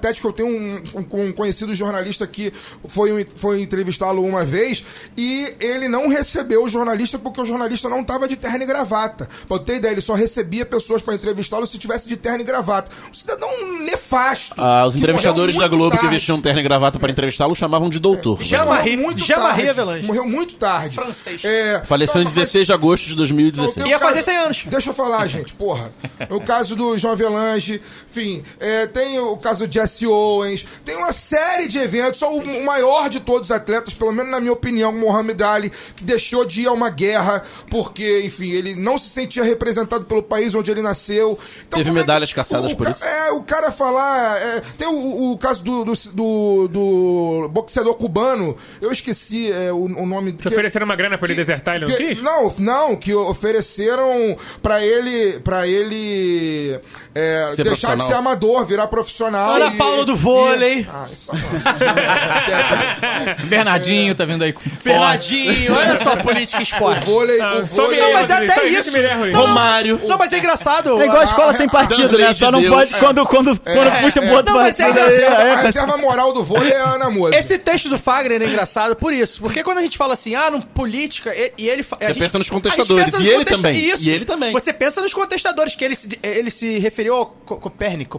S6: Que eu tenho um conhecido jornalista que foi entrevistá-lo uma vez e ele não recebeu o jornalista porque o jornalista não estava de terno e gravata. Pra eu ter ideia, ele só recebia pessoas para entrevistá-lo se tivesse de terno e gravata. Um cidadão nefasto.
S7: Os entrevistadores da Globo que vestiam terno e gravata para entrevistá-lo chamavam de doutor.
S6: Morreu muito tarde.
S5: Francês.
S7: Faleceu em 16 de agosto de 2016.
S5: Ia fazer 100 anos.
S6: Deixa eu falar, gente, porra. O caso do João Avelange, enfim, tem o caso do Jesse Owens, tem uma série de eventos, só o maior de todos os atletas, pelo menos na minha opinião, Muhammad Ali, que deixou de ir a uma guerra porque, enfim, ele não se sentia representado pelo país onde ele nasceu. Então,
S7: teve medalhas caçadas por isso.
S6: O cara falar... tem o caso do boxeador cubano, eu esqueci o nome...
S4: Que ofereceram uma grana pra ele desertar, ele não quis?
S6: Não, que ofereceram pra ele deixar de ser amador, virar profissional.
S5: Ana Paula do vôlei.
S6: Isso
S8: Bernardinho tá vindo aí com
S5: Bernardinho, olha só, política e esporte.
S6: O vôlei.
S5: Não, mas até isso.
S7: Romário.
S5: Não, mas é engraçado.
S9: É igual a escola sem partido, né? Só não pode quando puxa pro outro partido.
S6: A reserva moral do vôlei é a Ana Moza.
S5: Esse texto do Fagner é engraçado por isso. Porque quando a gente fala assim, no política, e ele...
S7: Você pensa nos contestadores, e ele também.
S5: Isso.
S7: E ele também.
S5: Você pensa nos contestadores, que ele se referiu ao Copernic.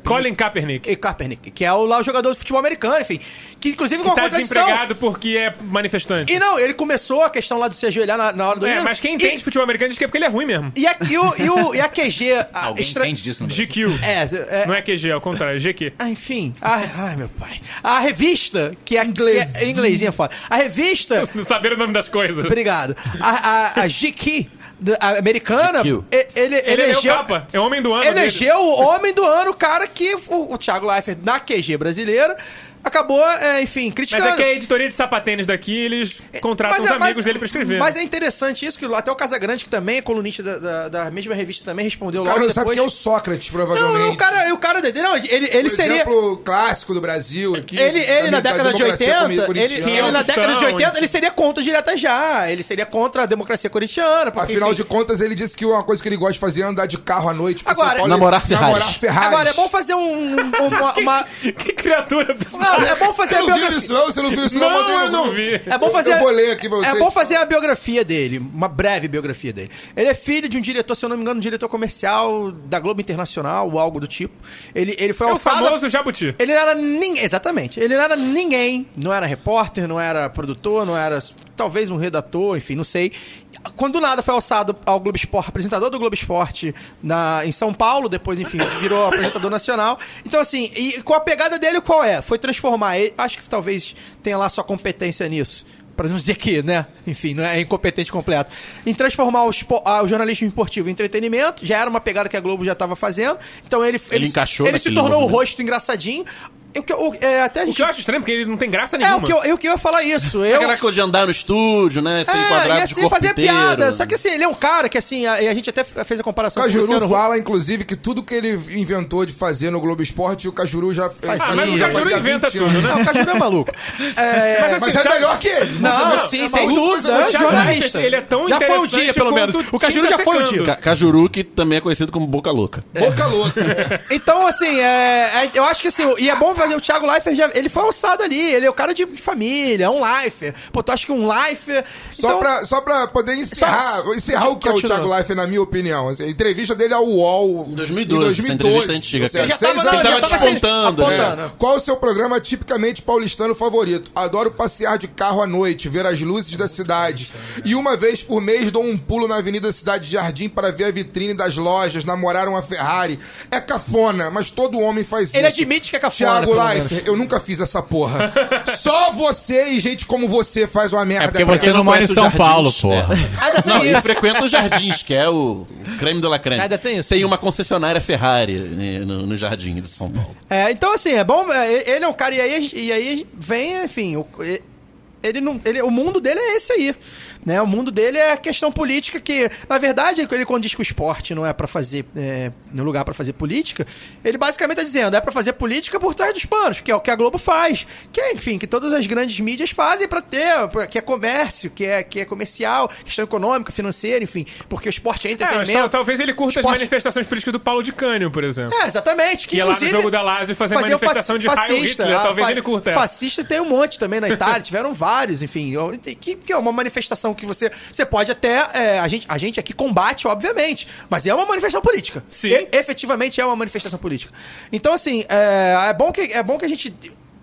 S4: Colin Kaepernick.
S5: Kaepernick, que é o jogador de futebol americano, enfim. Que inclusive com uma
S4: tá
S5: contradição.
S4: Desempregado porque é manifestante.
S5: E não, ele começou a questão lá de se ajoelhar na hora do hino.
S4: Mas quem entende de futebol americano diz que é porque ele é ruim mesmo.
S5: E a QG...
S8: Alguém entende disso no Brasil?
S4: GQ. Não é QG, é ao contrário, é GQ.
S5: Enfim. Ai, meu pai. A revista, que é inglesinha foda. A revista...
S4: Não saber o nome das coisas.
S5: Obrigado. A GQ... americana, ele elegeu...
S4: É o homem do ano.
S5: Elegeu o homem do ano, o cara que o Thiago Leifert, na QG brasileira, acabou, enfim, criticando.
S4: Mas é que a editoria de sapatênis daqui, eles contratam os amigos dele pra escrever.
S5: Mas é interessante isso, que até o Casagrande, que também é colunista da mesma revista, também respondeu logo
S6: depois. O cara
S5: não
S6: sabe quem é o Sócrates, provavelmente.
S5: Não, o cara não, ele seria...
S6: exemplo clássico do Brasil aqui.
S5: Ele na década de 80, ele seria contra diretas já. Ele seria contra a democracia corintiana. Porque,
S6: afinal de contas, ele disse que uma coisa que ele gosta de fazer é andar de carro à noite pra
S5: São Paulo.
S7: Namorar Ferrari.
S5: Agora, é bom fazer uma...
S4: Que criatura bizarra.
S5: É bom fazer a biografia.
S6: Você não viu isso?
S4: Não, eu não vi.
S5: É bom fazer...
S6: Eu vou ler aqui pra você.
S5: É bom fazer a biografia dele, uma breve biografia dele. Ele é filho de um diretor, se eu não me engano, um diretor comercial da Globo Internacional, ou algo do tipo. Ele foi alçado...
S4: o famoso Jabuti.
S5: Ele não era ninguém, exatamente. Ele não era ninguém. Não era repórter, não era produtor, não era... Talvez um redator, enfim, não sei. Quando nada foi alçado ao Globo Esporte, apresentador do Globo Esporte em São Paulo, depois, enfim, virou apresentador nacional. Então, assim, e com a pegada dele, qual é? Foi transformar ele, acho que talvez tenha lá sua competência nisso, para não dizer que, né, enfim, não é incompetente completo, em transformar o jornalismo esportivo em entretenimento. Já era uma pegada que a Globo já estava fazendo. Então ele
S7: encaixou,
S5: ele se tornou o rosto engraçadinho. O que eu acho
S4: estranho, porque ele não tem graça nenhuma.
S5: Eu ia falar isso.
S7: Aquela coisa de andar no estúdio, né? Ser enquadrado
S5: e assim,
S7: de corpo
S5: fazer
S7: inteiro.
S5: piada. Só que assim, ele é um cara que assim, a gente até fez a comparação
S6: com o Cajuru fala, inclusive, que tudo que ele inventou de fazer no Globo Esporte, o Cajuru já fez.
S4: Mas o Cajuru inventa tudo, né?
S5: Não, o Cajuru é maluco.
S6: Mas é melhor que ele.
S5: Não, sim, sem dúvida.
S4: O jornalista, ele é tão
S5: já
S4: interessante.
S5: Já foi um dia, pelo menos. O Cajuru já foi um dia.
S7: Cajuru, que também é conhecido como Boca Louca.
S6: Boca Louca.
S5: Então, assim, eu acho que assim, e é bom fazer o Thiago Leifert. Ele foi alçado ali, ele é o cara de família, é um lifer. Pô, tu acha que um lifer...
S6: Só pra poder encerrar o que é o Thiago Leifert, na minha opinião. Assim, a entrevista dele ao UOL
S7: em 2012. Essa entrevista antiga.
S6: Ele
S7: tava despontando, né?
S6: Qual o seu programa tipicamente paulistano favorito? Adoro passear de carro à noite, ver as luzes da cidade. E uma vez por mês dou um pulo na Avenida Cidade Jardim para ver a vitrine das lojas, namorar uma Ferrari. É cafona, mas todo homem faz isso.
S5: Ele admite que é cafona.
S6: Thiago Leifert, eu nunca fiz essa porra. Só você e gente como você faz uma merda.
S8: É porque você não mora em São Paulo, porra.
S7: Não, ele frequenta os Jardins, que é o creme de la creme.
S5: Ainda tem isso.
S7: Tem uma concessionária Ferrari no Jardim de São Paulo.
S5: Então assim, é bom, ele é um cara, e aí vem, enfim, o mundo dele é esse aí. Né? O mundo dele é a questão política que, na verdade, ele quando diz que o esporte não é pra fazer no lugar pra fazer política, ele basicamente tá dizendo, é pra fazer política por trás dos panos, que é o que a Globo faz, que é, enfim, que todas as grandes mídias fazem pra ter, que é comércio, que é comercial, questão econômica, financeira, enfim, porque o esporte é entretenimento.
S4: Mas talvez ele curta as manifestações políticas do Paulo de Cânio, por exemplo.
S5: Exatamente.
S4: Que ia lá no jogo da Lazio fazer manifestação de Heil Hitler, talvez ele curta.
S5: Fascista tem um monte também na Itália, tiveram vários, enfim, que é uma manifestação que você pode até... a gente aqui combate, obviamente, mas é uma manifestação política.
S4: Sim.
S5: Efetivamente é uma manifestação política. Então, assim, é bom que a gente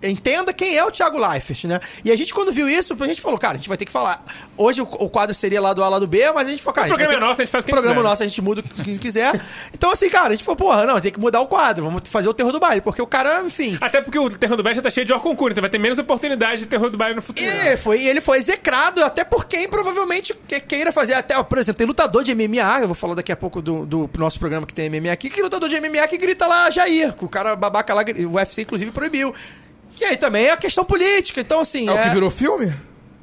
S5: entenda quem é o Thiago Leifert, né? E a gente, quando viu isso, a gente falou, cara, a gente vai ter que falar. Hoje o quadro seria lá do A, lá do B, mas a gente falou, cara...
S4: O programa é nosso, a gente faz o que quiser.
S5: O programa é nosso, a gente muda o que quiser. Então, assim, cara, a gente falou, porra, não, tem que mudar o quadro, vamos fazer o Terror do Baile, porque o cara, enfim...
S4: Até porque o Terror do Baile já tá cheio de concurso, então vai ter menos oportunidade de Terror do Baile no futuro.
S5: E ele foi execrado até por quem provavelmente queira fazer, até, por exemplo, tem lutador de MMA, eu vou falar daqui a pouco do nosso programa que tem MMA aqui, que lutador de MMA que grita lá, Jair, que o cara babaca lá, o UFC inclusive proibiu. E aí também é a questão política, então assim...
S6: É o que virou filme?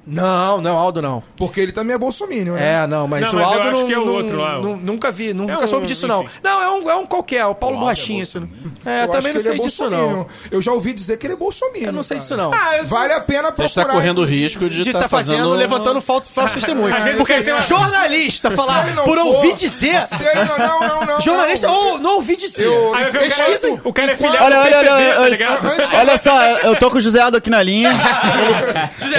S5: Não, Aldo não.
S6: Porque ele também é bolsominion, né?
S5: Mas
S4: Não,
S5: o
S4: mas
S5: Aldo
S4: eu acho que é o outro lá.
S5: Nunca vi, nunca
S4: um,
S5: soube disso, não.
S4: enfim.
S5: Não, é um qualquer, o Paulo
S8: O Aldo
S5: Borrachinha.
S8: é
S6: Eu
S5: Também
S6: acho
S5: não
S6: que ele
S5: sei disso, não.
S6: Eu já ouvi dizer que ele é bolsominion.
S5: Eu não sei
S6: cara.
S5: disso, não.
S6: Vale a pena
S7: Você
S6: procurar.
S7: está correndo o
S6: inclusive.
S7: risco de
S5: De
S7: estar
S5: tá fazendo, levantando falso testemunho.
S4: Às vezes
S5: Porque
S4: ele tem uma-
S5: jornalista falar,
S6: ele não
S5: por
S6: for-
S5: ouvir dizer...
S6: Se ele não.
S5: Jornalista, não ouvi dizer.
S4: Aí eu vi o cara é filhado
S9: Olha,
S4: do
S9: olha,
S4: PCB,
S9: olha,
S4: tá
S9: olha.
S4: ligado?
S9: Olha só, eu tô com o José Aldo aqui na linha.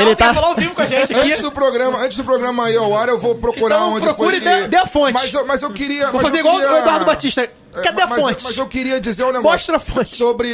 S5: Ele tá falando ao vivo com a gente aqui.
S6: Antes do programa aí ao ar, eu vou procurar
S5: Então,
S6: onde
S5: procure
S6: foi
S5: e dê a fonte.
S6: Mas eu queria...
S5: Vou fazer igual o Eduardo Batista. Cadê a fonte?
S6: Mas eu queria dizer um negócio.
S5: Mostra a fonte.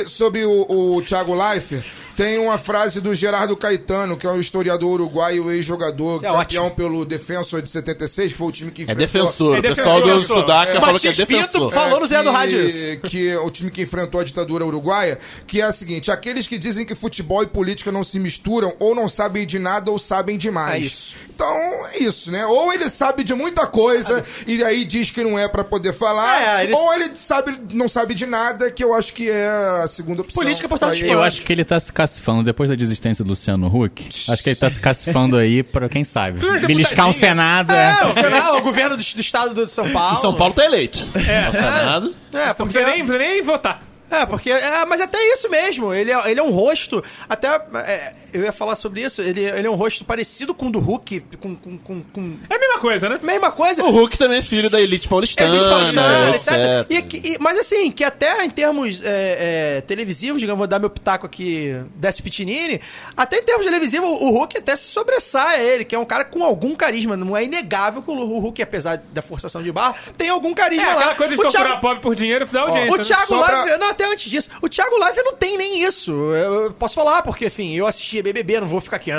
S6: Sobre o Thiago Leifert. Tem uma frase do Gerardo Caetano, que é um historiador uruguaio, ex-jogador, campeão pelo Defensor de 76, que foi o time que
S7: É
S6: enfrentou...
S7: defensor.
S4: É
S7: O pessoal do
S4: defensor.
S7: Sudaca falou que é
S5: Matias Pinto
S7: defensor.
S5: falou no Zé do Rádio isso.
S6: Que é o time que enfrentou a ditadura uruguaia, que é a seguinte: aqueles que dizem que futebol e política não se misturam, ou não sabem de nada, ou sabem demais.
S5: É isso.
S6: Então, é isso, né? Ou ele sabe de muita coisa, e aí diz que não é pra poder falar, ou ele não sabe de nada, que eu acho que é a segunda opção.
S5: Política por trás de
S8: Eu acho que ele tá se cacifando, depois da desistência do Luciano Huck, acho que ele tá se cacifando aí pra quem sabe.
S4: Tu é
S8: Beliscar um
S4: deputadinho.
S8: Senado,
S5: O Senado, o governo do estado de São Paulo.
S7: E São Paulo tá eleito. No Senado.
S4: Não precisa nem votar.
S5: Mas até isso mesmo, ele é um rosto, até, eu ia falar sobre isso, ele é um rosto parecido com o do Hulk, com...
S4: É a mesma coisa, né?
S5: Mesma coisa.
S7: O Hulk também é filho da elite paulistana,
S5: etc. Mas assim, que até em termos televisivos, digamos, vou dar meu pitaco aqui, Décio Pitinini, até em termos televisivos, o Hulk até se sobressai a ele, que é um cara com algum carisma, não é inegável que o Hulk, apesar da forçação de barra, tem algum carisma lá.
S4: Aquela coisa de torturar pobre por dinheiro da audiência.
S5: O Thiago
S6: Só
S5: Leifert, não, até antes disso, o Thiago Leifert não tem nem isso. Eu posso falar, porque, enfim, eu assistia BBB, não vou ficar aqui,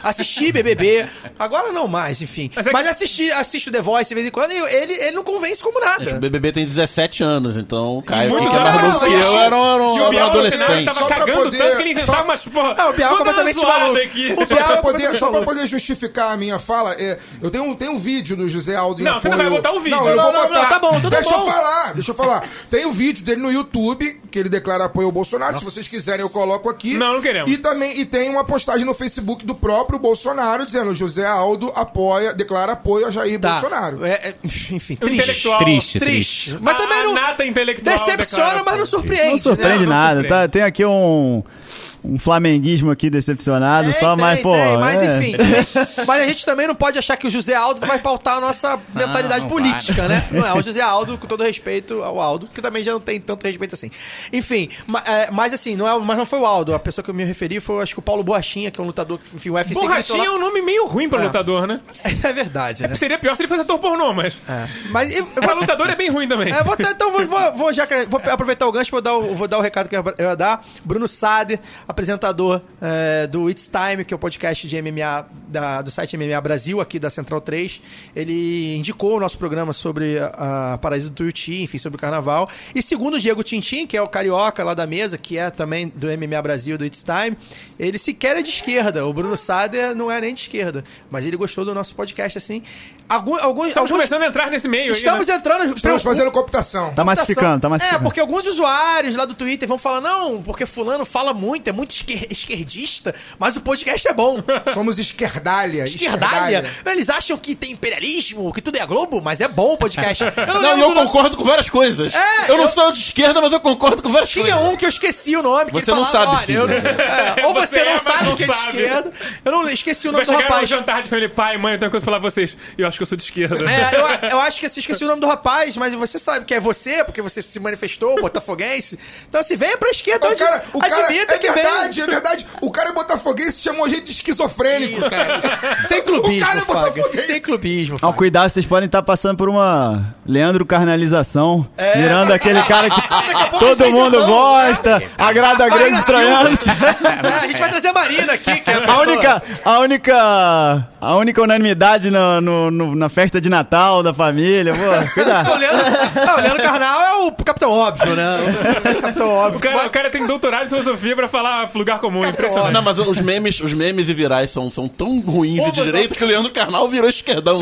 S5: assisti BBB, agora não mais, enfim. Mas assisto The Voice de vez em quando e ele não convence como nada.
S7: O BBB tem 17 anos, então o Caio,
S5: Muito
S7: que é mais novo que eu, era
S4: o
S7: um
S4: Bial,
S7: adolescente.
S4: tava
S6: Só pra
S4: cagando
S6: poder-
S4: tanto que ele inventava umas porra.
S5: O Bial é completamente maluco.
S4: Aqui.
S5: O Bial é completamente
S6: Só pra
S5: maluco.
S6: poder justificar a minha fala, eu tenho um vídeo do José Aldo em
S4: Não, você não
S6: apoio-
S4: vai botar o vídeo.
S6: Não, eu vou
S5: Não,
S6: botar.
S5: tá bom, tudo
S6: deixa
S5: bom.
S6: Deixa eu falar. Tem um vídeo dele no YouTube, que ele declara apoio ao Bolsonaro. Se vocês quiserem, eu coloco aqui.
S4: Não queremos.
S6: E tem uma postagem no Facebook do próprio Bolsonaro, dizendo: José Aldo declara apoio a Jair Bolsonaro.
S5: Enfim,
S4: O intelectual.
S8: Triste.
S5: Mas também não
S4: nata intelectual.
S5: decepciona,
S4: declara
S5: mas não surpreende.
S9: Não surpreende
S5: né?
S9: nada.
S4: surpreende.
S9: Tá, tem aqui um flamenguismo aqui decepcionado, mas, pô...
S5: Mas enfim, mas a gente também não pode achar que o José Aldo vai pautar a nossa mentalidade
S8: não
S5: política,
S8: vai.
S5: né? Não é o José Aldo, com todo respeito ao Aldo, que também já não tem tanto respeito assim. Enfim, mas assim, mas não foi o Aldo, a pessoa que eu me referi foi, acho que o Paulo Borrachinha, que é um lutador, enfim, o UFC...
S4: Borrachinha é um nome meio ruim pra lutador, né?
S5: É verdade, né?
S4: Seria pior se ele fosse ator pornô, mas...
S5: Mas
S4: Pra lutador é bem ruim também.
S5: Vou aproveitar o gancho, vou dar o recado que eu ia dar. Bruno Sader, apresentador do It's Time, que é o podcast de MMA do site MMA Brasil, aqui da Central 3. Ele indicou o nosso programa sobre a Paraíso do Tuiuti, enfim, sobre o carnaval. E segundo o Diego Tintin, que é o carioca lá da mesa, que é também do MMA Brasil, do It's Time, ele sequer é de esquerda. O Bruno Sader não é nem de esquerda, mas ele gostou do nosso podcast, assim.
S4: Estamos começando a entrar nesse meio
S5: Estamos
S4: aí, né?
S5: entrando...
S6: Estamos fazendo computação.
S9: Tá massificando.
S5: Porque alguns usuários lá do Twitter vão falar, não, porque fulano fala muito, é muito esquerdista, mas o podcast é bom.
S6: Somos esquerdalha.
S5: Esquerdalha? Eles acham que tem imperialismo, que tudo é a Globo, mas é bom o podcast.
S7: Eu concordo com várias coisas. Eu não sou de esquerda, mas eu concordo com várias coisas.
S5: Tinha um que eu esqueci o nome.
S7: Você não sabe, filho.
S5: Ou você não
S4: mas
S5: sabe
S4: não
S5: que é de
S4: sabe.
S5: esquerda. Eu não esqueci o nome
S4: Vai
S5: do
S4: chegar no
S5: rapaz.
S4: jantar de família, pai, mãe, eu tenho uma coisa pra falar pra vocês. Eu acho que eu sou de esquerda.
S5: Eu acho que você esqueci o nome do rapaz, mas você sabe que é você, porque você se manifestou, botafoguense. Então, se venha pra esquerda,
S6: O cara
S5: admita
S6: é
S5: que
S6: verdade, é verdade. O cara é botafoguense, chamou a gente de esquizofrênico,
S5: Isso,
S6: cara.
S5: Sem clubismo,
S6: O cara é
S5: Fábio.
S6: botafoguense.
S5: Sem clubismo,
S9: Ao
S5: Fábio.
S9: cuidado, vocês podem estar passando por uma Leandro Carnalização, virando aquele cara que todo mundo gosta, agrada grandes troianos.
S5: A gente vai trazer a Marina aqui, que é a
S9: A única unanimidade na festa de Natal da família. Pô, cuidado.
S5: O Leandro Carnal é o Capitão Óbvio, né? O Capitão Óbvio.
S4: O cara tem doutorado em filosofia pra falar lugar comum, impressionante.
S7: Não, mas os memes e virais são tão ruins e de direita que o Leandro Carnal virou esquerdão.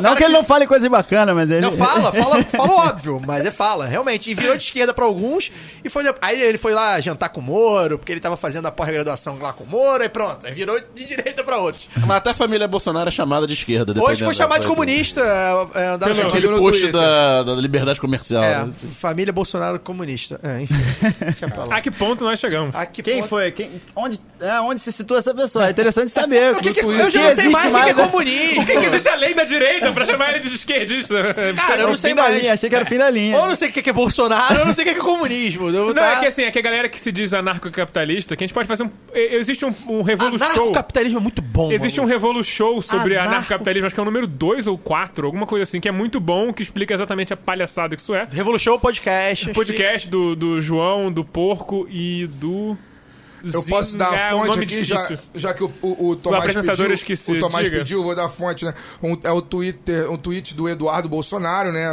S9: Não que ele não fale coisa bacana, mas ele...
S5: Não, fala óbvio, mas ele fala, realmente. E virou de esquerda pra alguns, e foi... Aí ele foi lá jantar com o Moro, porque ele tava fazendo a pós-graduação lá com o Moro, aí pronto, aí virou de direita pra outros.
S7: Mas até a família Bolsonaro é chamada de esquerda.
S5: Hoje foi chamado de comunista.
S7: Aquele post da liberdade comercial.
S5: Família Bolsonaro comunista. Enfim.
S4: A que ponto nós chegamos?
S9: Quem foi? Onde se situa essa pessoa? É interessante saber.
S5: Eu já não sei mais o que é comunista.
S4: O que existe além da direita pra chamar ele de esquerdista?
S5: Cara, eu não sei mais.
S9: Achei que era o fim da linha.
S5: Ou eu não sei o que é Bolsonaro, ou eu não sei o que é comunismo.
S4: É que assim, é que a galera que se diz anarcocapitalista, que a gente pode fazer existe um Revolu Show.
S5: Anarcocapitalismo é muito bom.
S4: Existe um Revolu Show sobre anarcocapitalismo, acho que é o número 2 ou 4, alguma coisa assim, que é muito bom, que explica exatamente a palhaçada que isso é.
S5: Revolu Show podcast.
S4: Podcast do João, do Porco e do...
S6: Eu posso dar a fonte aqui, já que o Tomás pediu, vou dar a fonte, né? É um tweet do Eduardo Bolsonaro, né?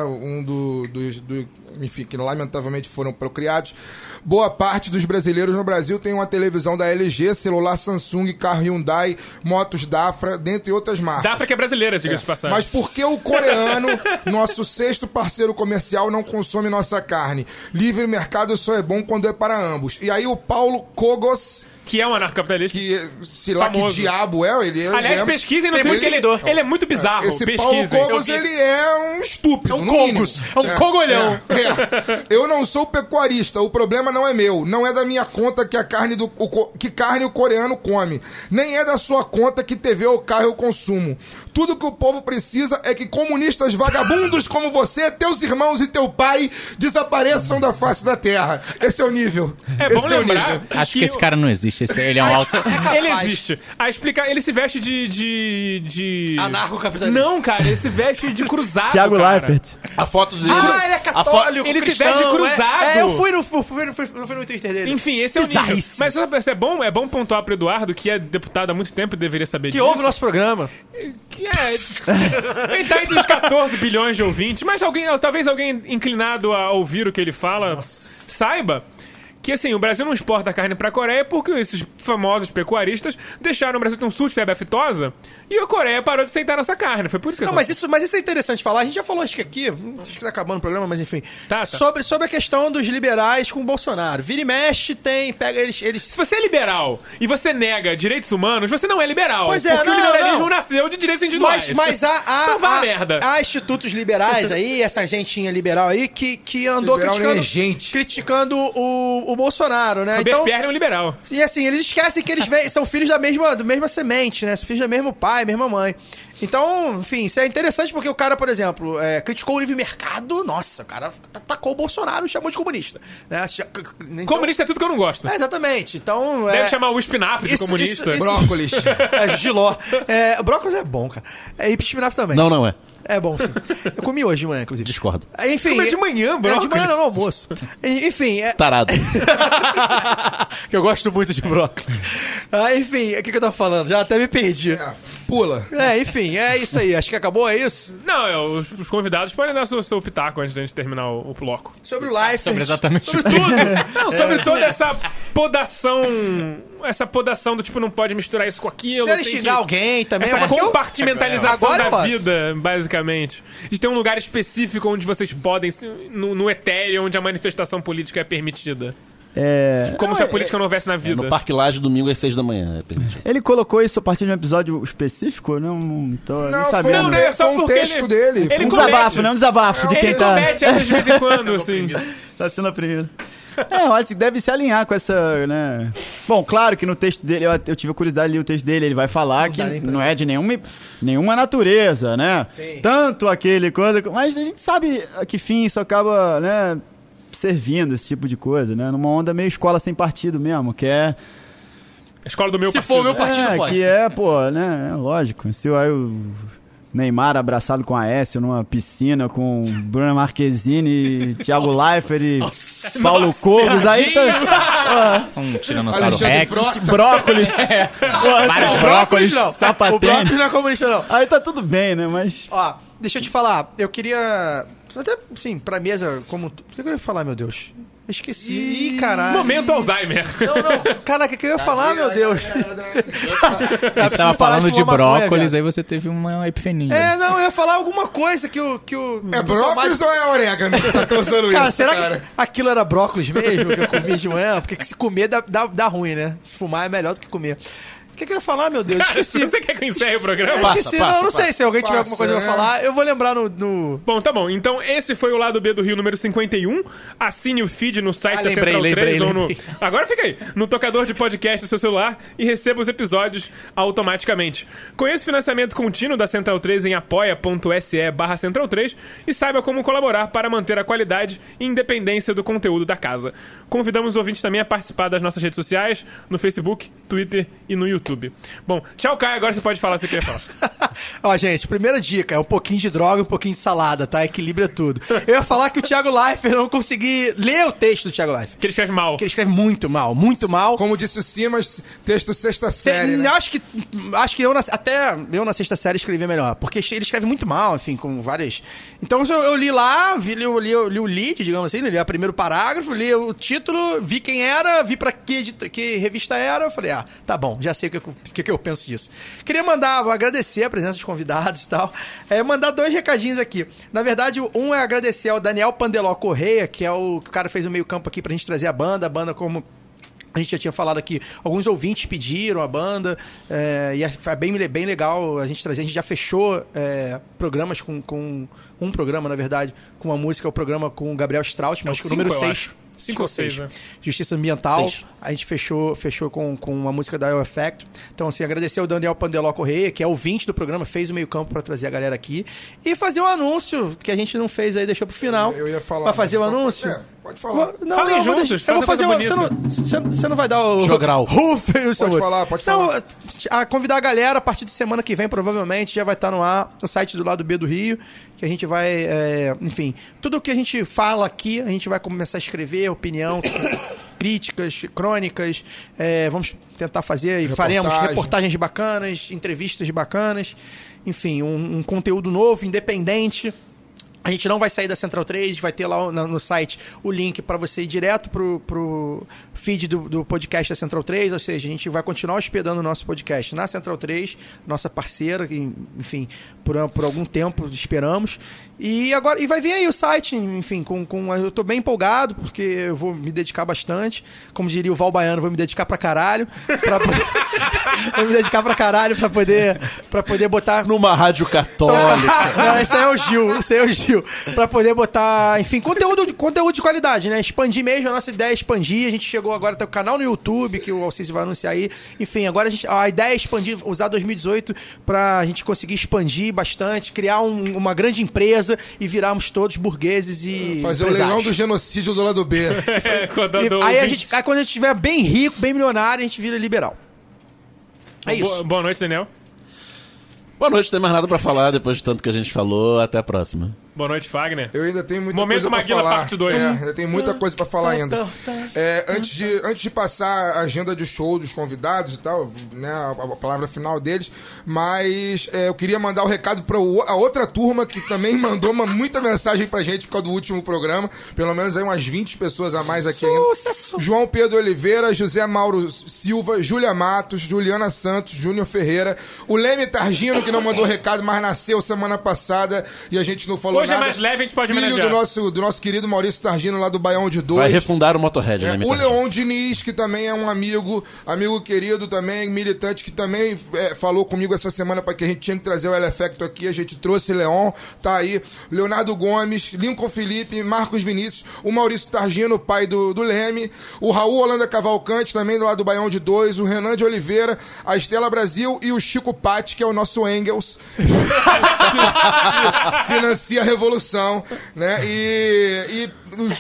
S6: Enfim, que lamentavelmente foram procriados. Boa parte dos brasileiros no Brasil tem uma televisão da LG, celular Samsung, carro Hyundai, motos Dafra, dentre outras marcas.
S4: Dafra que é brasileira, diga-se de passagem.
S6: Mas por que o coreano, nosso sexto parceiro comercial, não consome nossa carne? Livre mercado só é bom quando é para ambos. E aí o Paulo Kogos...
S4: Que é um anarcocapitalista.
S6: Sei lá que diabo é.
S4: Aliás, pesquisem no Twitter. Ele é muito bizarro.
S6: Esse Paulo Kogos, ele é um estúpido.
S5: É um Kogos. É um cogolhão.
S6: Eu não sou pecuarista. O problema não é meu. Não é da minha conta que carne o coreano come. Nem é da sua conta que TV ou carro eu consumo. Tudo que o povo precisa é que comunistas vagabundos como você, teus irmãos e teu pai desapareçam da face da terra. Esse é o nível.
S4: É bom lembrar.
S8: Acho que esse cara não existe. Ele é um alto...
S4: Ele existe. A explicar, ele se veste de...
S5: Anarcocapitalista.
S4: Não, cara, ele se veste de cruzado,
S9: Thiago Leifert.
S7: A foto dele...
S5: ele é católico,
S4: ele se veste de cruzado.
S5: Eu fui no Twitter dele.
S4: Enfim, esse é o nível. Mas é bom pontuar pro Eduardo, que é deputado há muito tempo e deveria saber disso.
S5: Que ouve o nosso programa.
S4: Que ele tá entre os 14 bilhões de ouvintes, mas talvez alguém inclinado a ouvir o que ele fala saiba que, assim, o Brasil não exporta carne pra Coreia porque esses famosos pecuaristas deixaram o Brasil ter um surto de febre aftosa e a Coreia parou de aceitar nossa carne. Foi por isso que
S5: mas isso é interessante falar. A gente já falou, acho que aqui, acho que tá acabando o programa, mas enfim.
S4: Tá.
S5: Sobre a questão dos liberais com o Bolsonaro. Vira e mexe, pega eles...
S4: Se você é liberal e você nega direitos humanos, você não é liberal.
S5: Pois é,
S4: porque o liberalismo nasceu de direitos individuais.
S5: Mas
S4: então vá a merda.
S5: Há institutos liberais aí, essa gentinha liberal aí, que andou criticando o Bolsonaro, né?
S4: Robert Pierre é um liberal.
S5: E assim, eles esquecem que eles são filhos da mesma semente, né? São filhos do mesmo pai, mesma mãe. Então, enfim, isso é interessante porque o cara, por exemplo, criticou o livre mercado. Nossa, o cara atacou o Bolsonaro e chamou de comunista. Né? Então,
S4: comunista é tudo que eu não gosto.
S5: Exatamente. Então,
S4: deve chamar o espinafre de comunista.
S6: Brócolis.
S5: Giló. Brócolis é bom, cara. E espinafre também.
S7: Não é.
S5: É bom, sim. Eu comi hoje de manhã, inclusive.
S7: Discordo.
S5: Enfim.
S4: Comi de manhã, brócolis?
S5: De manhã, não, no almoço. Enfim.
S7: Tarado.
S5: Que eu gosto muito de brócolis. Enfim, o que eu tava falando? Já até me perdi.
S6: Pula.
S5: Enfim, é isso aí. Acho que acabou, é isso?
S4: Não, os convidados podem dar seu pitaco antes da gente terminar o bloco.
S5: Sobre o Leifert.
S8: Sobre exatamente
S5: sobre tudo.
S4: Não, sobre toda essa podação do tipo, não pode misturar isso com aquilo.
S5: Se ele xingar alguém também.
S4: Essa compartimentalização
S5: agora
S4: da vida, basicamente. De ter um lugar específico onde vocês podem, no Ethereum, onde a manifestação política é permitida. Como se a política não houvesse na vida.
S7: No Parque Laje, domingo às 6 da manhã.
S9: Ele colocou isso a partir de um episódio específico? Não tô sabendo.
S6: Não, é só um texto dele.
S9: Um desabafo de quem tá...
S4: Ele comete essas de vez em quando, assim.
S9: Tá sendo oprimido. Eu acho que deve se alinhar com essa, né? Bom, claro que no texto dele, eu tive a curiosidade de ler o texto dele, ele vai falar que não é de nenhuma natureza, né?
S5: Sim.
S9: Tanto aquele coisa... Mas a gente sabe a que fim isso acaba, né, servindo, esse tipo de coisa, né? Numa onda meio escola sem partido mesmo, que é...
S4: A escola do meu partido.
S5: Se for o meu partido, pode.
S9: Que né, lógico. Se o Neymar abraçado com a Aécio numa piscina com Bruna Marquezine, Thiago Leifert e Paulo Cogos, aí tá...
S8: Um tiranossauro Rex.
S9: Brócolis.
S8: Vários brócolis.
S9: Sapatênis.
S5: O brócolis não é comunista, não.
S9: Aí tá tudo bem, né? Mas...
S5: Deixa eu te falar. Eu queria... Até, sim, pra mesa como... O que eu ia falar, meu Deus? Esqueci. Ih, caralho.
S4: Momento Alzheimer.
S5: Não. Caraca, o que eu ia falar, meu Deus?
S8: A gente tava falando de brócolis, aí você teve uma epifania.
S5: Eu ia falar alguma coisa que o...
S6: É brócolis ou é orégano que tá causando
S5: cara,
S6: isso,
S5: será que aquilo era brócolis mesmo que eu comi de manhã? Porque se comer dá ruim, né? Se fumar é melhor do que comer. O que eu ia falar, meu Deus?
S4: Cara,
S5: Esqueci.
S4: Você quer que eu encerre o programa?
S5: Esqueci. Não sei. Se alguém tiver alguma coisa pra falar, eu vou lembrar no...
S4: Bom, tá bom. Então, esse foi o Lado B do Rio número 51. Assine o feed no site da Central 3 ou no... Agora fica aí. No tocador de podcast do seu celular e receba os episódios automaticamente. Conheça o financiamento contínuo da Central 3 em apoia.se/Central 3 e saiba como colaborar para manter a qualidade e independência do conteúdo da casa. Convidamos os ouvintes também a participar das nossas redes sociais, no Facebook, Twitter e no YouTube. Bom, tchau, Caio. Agora você pode falar o que você queria falar.
S5: Ó, gente, primeira dica, é um pouquinho de droga e um pouquinho de salada, tá? Equilibra tudo. Eu ia falar que o Thiago Leifert não consegui ler o texto do Thiago Leifert.
S4: Que ele escreve mal.
S5: Que ele escreve muito mal, muito mal.
S6: Como disse o Simas, texto sexta série, né?
S5: Acho que eu, até eu na sexta série escrevi melhor, porque ele escreve muito mal, enfim, com várias... Então eu li lá, li o lead, digamos assim, li o primeiro parágrafo, li o título, vi quem era, vi pra que revista era, eu falei, tá bom, já sei o que eu penso disso. Queria agradecer a presença dos convidados e tal. Mandar 2 recadinhos aqui. Na verdade, um é agradecer ao Daniel Pandeló Correia, que é o cara que fez o meio campo aqui pra gente trazer a banda como... A gente já tinha falado aqui, alguns ouvintes pediram a banda, e é bem legal a gente trazer. A gente já fechou programas com um programa, na verdade, com uma música, o programa com o Gabriel Strauss, mas com o número 6.
S4: 5 ou 6, né?
S5: Justiça Ambiental.
S4: 6.
S5: A gente fechou com uma música da El Effect. Então, assim, agradecer ao Daniel Pandeló Correia, que é ouvinte do programa, fez o meio campo pra trazer a galera aqui. E fazer um anúncio, que a gente não fez aí, deixou pro final.
S6: Eu ia falar.
S5: Pra fazer o anúncio.
S6: Pode falar.
S4: Falem juntos,
S5: eu vou fazer você não vai dar o...
S7: Jogral.
S6: Pode falar.
S5: Convidar a galera, a partir de semana que vem, provavelmente, já vai estar no ar, no site do Lado B do Rio, que a gente vai, enfim, tudo o que a gente fala aqui, a gente vai começar a escrever, opinião, críticas, crônicas, vamos tentar fazer e faremos reportagens bacanas, entrevistas bacanas, enfim, um conteúdo novo, independente. A gente não vai sair da Central 3, vai ter lá no site o link para você ir direto pro feed do podcast da Central 3, ou seja, a gente vai continuar hospedando o nosso podcast na Central 3, nossa parceira, que, enfim, por algum tempo esperamos. E vai vir aí o site, enfim, eu tô bem empolgado, porque eu vou me dedicar bastante. Como diria o Val Baiano, vou me dedicar pra caralho. Vou me dedicar pra caralho pra poder botar...
S7: Numa rádio católica.
S5: Não, esse aí é o Gil. Pra poder botar, enfim, conteúdo de qualidade, né? Expandir mesmo, a nossa ideia é expandir. A gente chegou agora até o canal no YouTube, que o Alcides vai anunciar aí. Enfim, agora a ideia é expandir, usar 2018 pra gente conseguir expandir bastante, criar uma grande empresa e virarmos todos burgueses e
S6: fazer o leilão do genocídio do lado B.
S5: Aí quando a gente estiver bem rico, bem milionário, a gente vira liberal. É isso.
S4: Boa noite, Daniel.
S7: Boa noite, não tem mais nada pra falar depois de tanto que a gente falou. Até a próxima.
S4: Boa noite, Fagner.
S6: Eu ainda tenho muita
S4: Momento
S6: coisa pra
S4: Maguila,
S6: falar.
S4: parte 2.
S6: Ainda tem muita coisa pra falar ainda. Antes de passar a agenda de show dos convidados e tal, né, a palavra final deles, mas eu queria mandar o recado pra a outra turma que também mandou muita mensagem pra gente por causa do último programa. Pelo menos aí umas 20 pessoas a mais aqui ainda. João Pedro Oliveira, José Mauro Silva, Júlia Matos, Juliana Santos, Júnior Ferreira, o Leme Targino, que não mandou recado, mas nasceu semana passada e a gente não falou
S4: hoje
S6: nada.
S4: É mais leve, a gente pode
S6: Filho do nosso querido Maurício Targino, lá do Baião de 2.
S7: Vai refundar o Motorhead, né?
S6: O Leon Diniz, que também é um amigo querido também, militante, que também falou comigo essa semana para que a gente tinha que trazer o Elefecto aqui. A gente trouxe Leon, tá aí. Leonardo Gomes, Lincoln Felipe, Marcos Vinícius, o Maurício Targino, pai do Leme, o Raul Holanda Cavalcante, também do lado do Baião de 2, o Renan de Oliveira, a Estela Brasil e o Chico Patti, que é o nosso Engels. Financia a revolução, né? E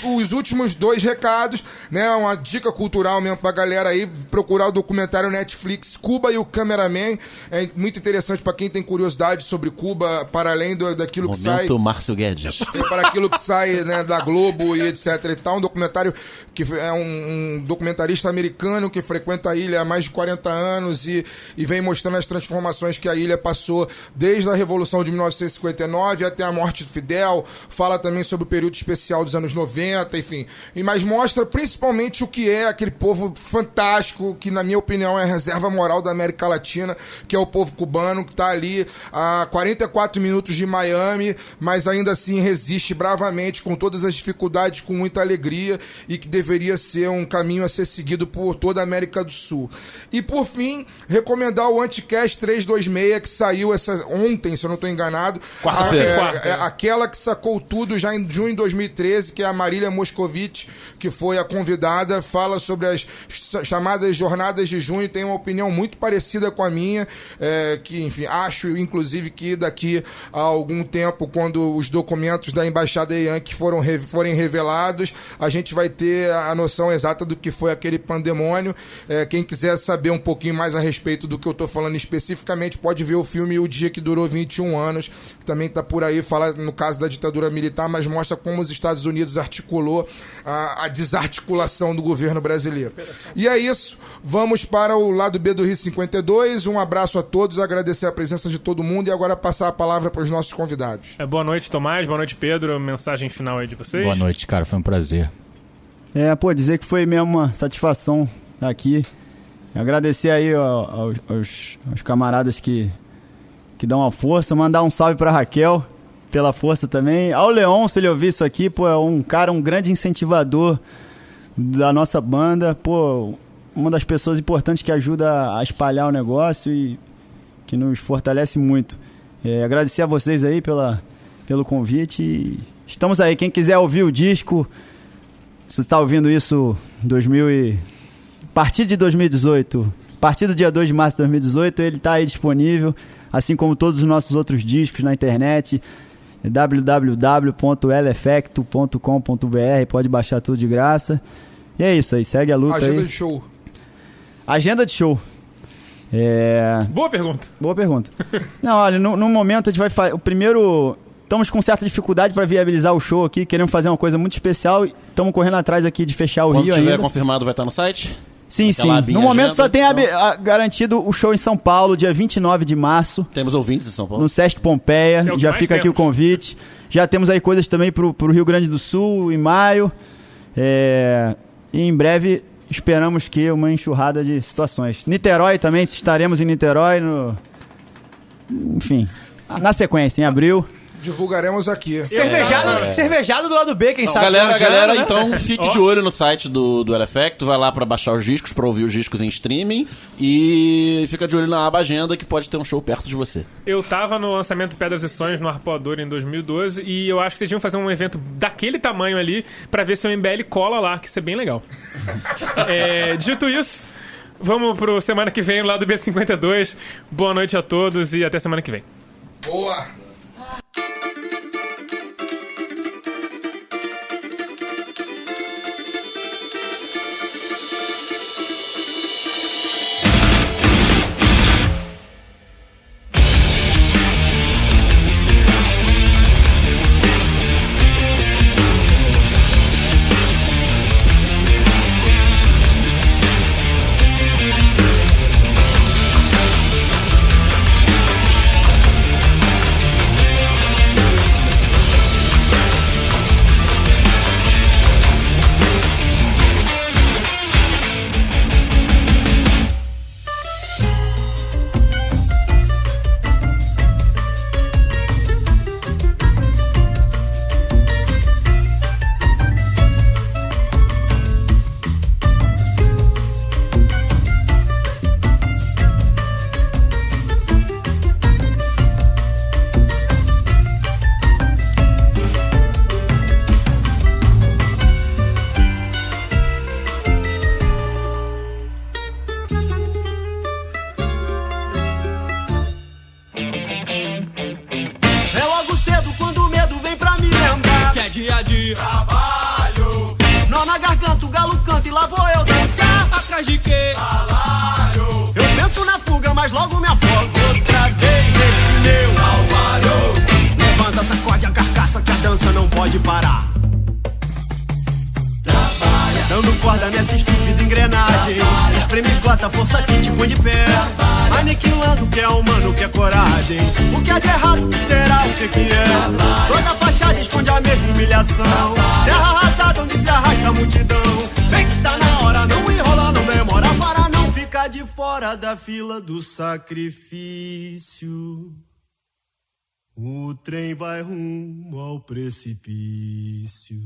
S6: os últimos 2 recados, né? Uma dica cultural mesmo pra galera aí, procurar o documentário Netflix Cuba e o Cameraman. É muito interessante pra quem tem curiosidade sobre Cuba, para além daquilo que sai...
S7: Momento Márcio Guedes.
S6: Para aquilo que sai, né, da Globo e etc e tal. Um documentário que é um documentarista americano que frequenta a ilha há mais de 40 anos e vem mostrando as transformações que a ilha passou desde a Revolução de 1959 até a morte de Fidel. Fala também sobre o período especial dos anos 90 90, enfim. Mas mostra principalmente o que é aquele povo fantástico, que na minha opinião é a reserva moral da América Latina, que é o povo cubano, que está ali a 44 minutos de Miami, mas ainda assim resiste bravamente, com todas as dificuldades, com muita alegria, e que deveria ser um caminho a ser seguido por toda a América do Sul. E por fim, recomendar o Anticast 326, que saiu ontem, se eu não estou enganado.
S7: Quarta-feira.
S6: Aquela que sacou tudo já em junho de 2013, que é a Marília Moscovitch, que foi a convidada, fala sobre as chamadas jornadas de junho, tem uma opinião muito parecida com a minha, que, enfim, acho, inclusive, que daqui a algum tempo, quando os documentos da Embaixada Yankee forem revelados, a gente vai ter a noção exata do que foi aquele pandemônio. Quem quiser saber um pouquinho mais a respeito do que eu estou falando especificamente, pode ver o filme O Dia que Durou 21 Anos, que também está por aí, fala no caso da ditadura militar, mas mostra como os Estados Unidos articulou a desarticulação do governo brasileiro. E é isso, vamos para o lado B do Rio 52, um abraço a todos, agradecer a presença de todo mundo e agora passar a palavra para os nossos convidados.
S4: Boa noite, Tomás, boa noite, Pedro, mensagem final aí de vocês.
S8: Boa noite, cara, foi um prazer.
S9: Dizer que foi mesmo uma satisfação estar aqui. Agradecer aí aos camaradas que dão uma força. Mandar um salve pra Raquel, pela força também. Ao Leon, se ele ouvir isso aqui, é um grande incentivador da nossa banda. Uma das pessoas importantes que ajuda a espalhar o negócio e que nos fortalece muito. Agradecer a vocês aí pelo convite. E estamos aí. Quem quiser ouvir o disco, se você está ouvindo isso a partir de 2018, a partir do dia 2 de março de 2018, ele está aí disponível, assim como todos os nossos outros discos na internet, www.elefecto.com.br, pode baixar tudo de graça. E é isso aí, segue a luta aí. Agenda de show.
S4: Boa pergunta.
S9: Não, olha, no momento a gente vai fazer o primeiro... Estamos com certa dificuldade para viabilizar o show aqui, queremos fazer uma coisa muito especial, estamos correndo atrás aqui de fechar o Rio ainda.
S7: Quando tiver confirmado vai estar no site?
S9: Sim. No momento só tem garantido o show em São Paulo, dia 29 de março.
S7: Temos ouvintes em São Paulo.
S9: No Sesc Pompeia, já fica aqui o convite. Já temos aí coisas também pro Rio Grande do Sul, em maio. E em breve esperamos que uma enxurrada de situações. Niterói também, estaremos em Niterói, enfim, na sequência, em abril.
S6: Divulgaremos aqui.
S5: Cervejado do lado B, quem sabe.
S7: Galera, então fique de olho no site do Elefecto, vai lá pra baixar os discos, pra ouvir os discos em streaming e fica de olho na aba agenda que pode ter um show perto de você.
S4: Eu tava no lançamento Pedras e Sonhos no Arpoador em 2012 e eu acho que vocês iam fazer um evento daquele tamanho ali pra ver se o MBL cola lá, que isso é bem legal. Dito isso, vamos pro semana que vem, lá do B52. Boa noite a todos e até semana que vem.
S6: Boa!
S11: Trabalho. Nó na garganta, o galo canta e lá vou eu dançar. Atrás de quê? Salário. Eu penso na fuga, mas logo me afogo outra vez nesse meu alvário. Levanta, sacode a carcaça que a dança não pode parar. Trabalha. Dando corda nessa estúpida engrenagem. Espreme, esgota a força que te põe de pé. Aniquilando o que é humano, o que é coragem. O que é de errado, o que será, o que é. Toda fachada esconde a mesma humilhação. Terra arrasada. arrasta a multidão. Vem que tá na hora, não enrola, não demora, para não ficar de fora da fila do sacrifício. O trem vai rumo ao precipício.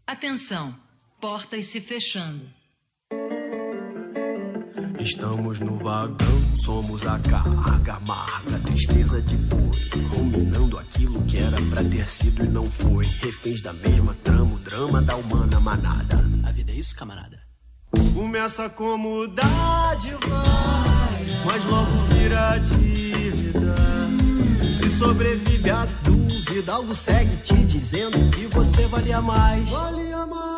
S12: Atenção, portas se fechando.
S11: Estamos no vagão, somos a carga amarga, tristeza de boi, ruminando aquilo que era pra ter sido e não foi. Reféns da mesma trama, o drama da humana manada. A vida é isso, camarada? Começa como dádiva, mas logo vira dívida. Se sobrevive à dúvida, algo segue te dizendo que você valia mais. Valia mais.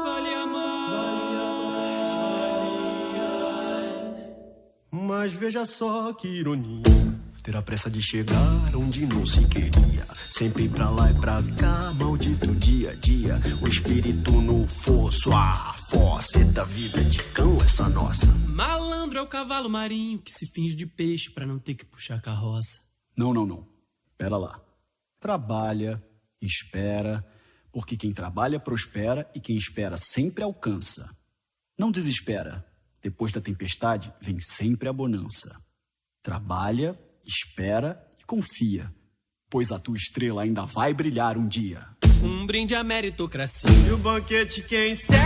S11: Mas veja só que ironia, ter a pressa de chegar onde não se queria. Sempre pra lá e pra cá, maldito dia a dia. O espírito no fosso, a fóceta vida de cão essa nossa.
S13: Malandro é o cavalo marinho que se finge de peixe pra não ter que puxar carroça.
S14: Não. Pera lá. Trabalha, espera, porque quem trabalha prospera e quem espera sempre alcança. Não desespera. Depois da tempestade, vem sempre a bonança. Trabalha, espera e confia, pois a tua estrela ainda vai brilhar um dia.
S13: Um brinde à meritocracia.
S11: E o banquete quem serve,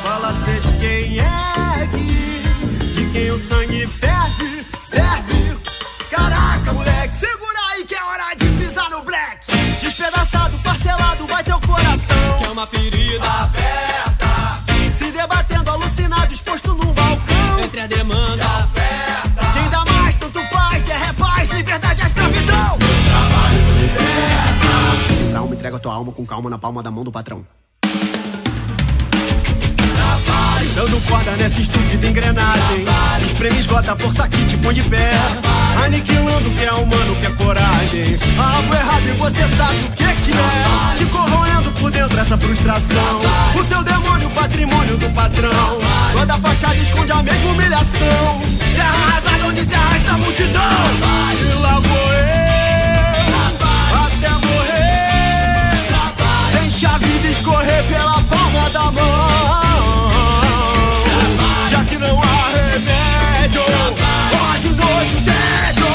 S11: palacete quem ergue, de quem o sangue ferve, ferve. Caraca, moleque, segura aí que é hora de pisar no black. Despedaçado, parcelado, vai teu coração.
S13: Que é uma ferida
S11: aberta, se debatendo, alucinado, exposto num balcão.
S13: Entre a demanda
S11: e a oferta, quem dá mais, tanto faz, guerra é paz, liberdade é escravidão. O trabalho liberta. Calma, entrega a tua alma com calma na palma da mão do patrão. Trabalho, dando corda nessa estúpida engrenagem. Trabalho, espreme, esgota a força que te põe de pé. Trabalho, aniquilando o que é humano, o que é coragem. Algo errado e você sabe o que é. Te corroendo por dentro essa frustração. O teu demônio, patrimônio do patrão. Toda fachada esconde a mesma humilhação. Terra arrasada onde se arrasta a multidão. E lá vou eu até morrer. Sente a vida escorrer pela palma da mão. Já que não há remédio, ódio, nojo, tédio.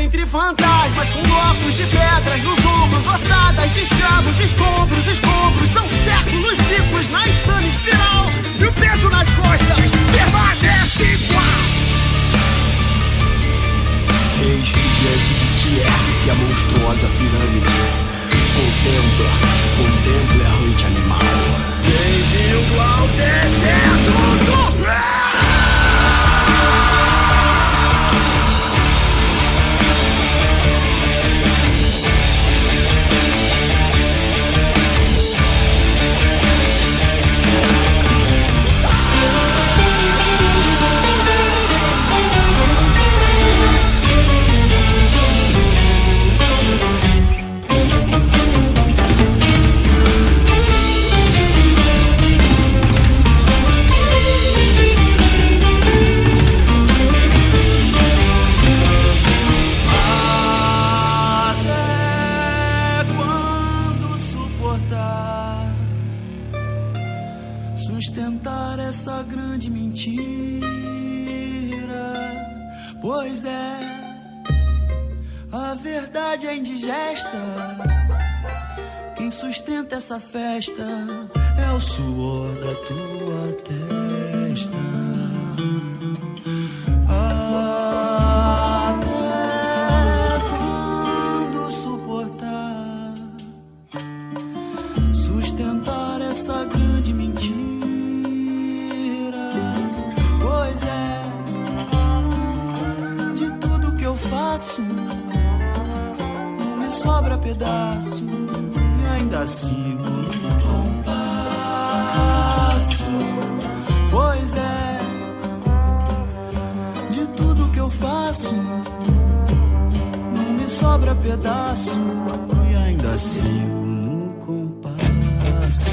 S11: Entre fantasmas, com blocos de pedras nos ombros, ossadas de escravos, escombros, são séculos, ciclos na insana espiral, e o peso nas costas permanece igual. Eis que diante de ti ergue-se a monstruosa pirâmide. Contempla a noite animal. Bem-vindo ao deserto do sustentar essa grande mentira, pois é, a verdade é indigesta. Quem sustenta essa festa é o suor da tua testa. Até quando suportar sustentar essa grande mentira? Pois é, de tudo que eu faço não me sobra pedaço, e ainda sigo no compasso. Pois é, de tudo que eu faço não me sobra pedaço, e ainda sigo no compasso.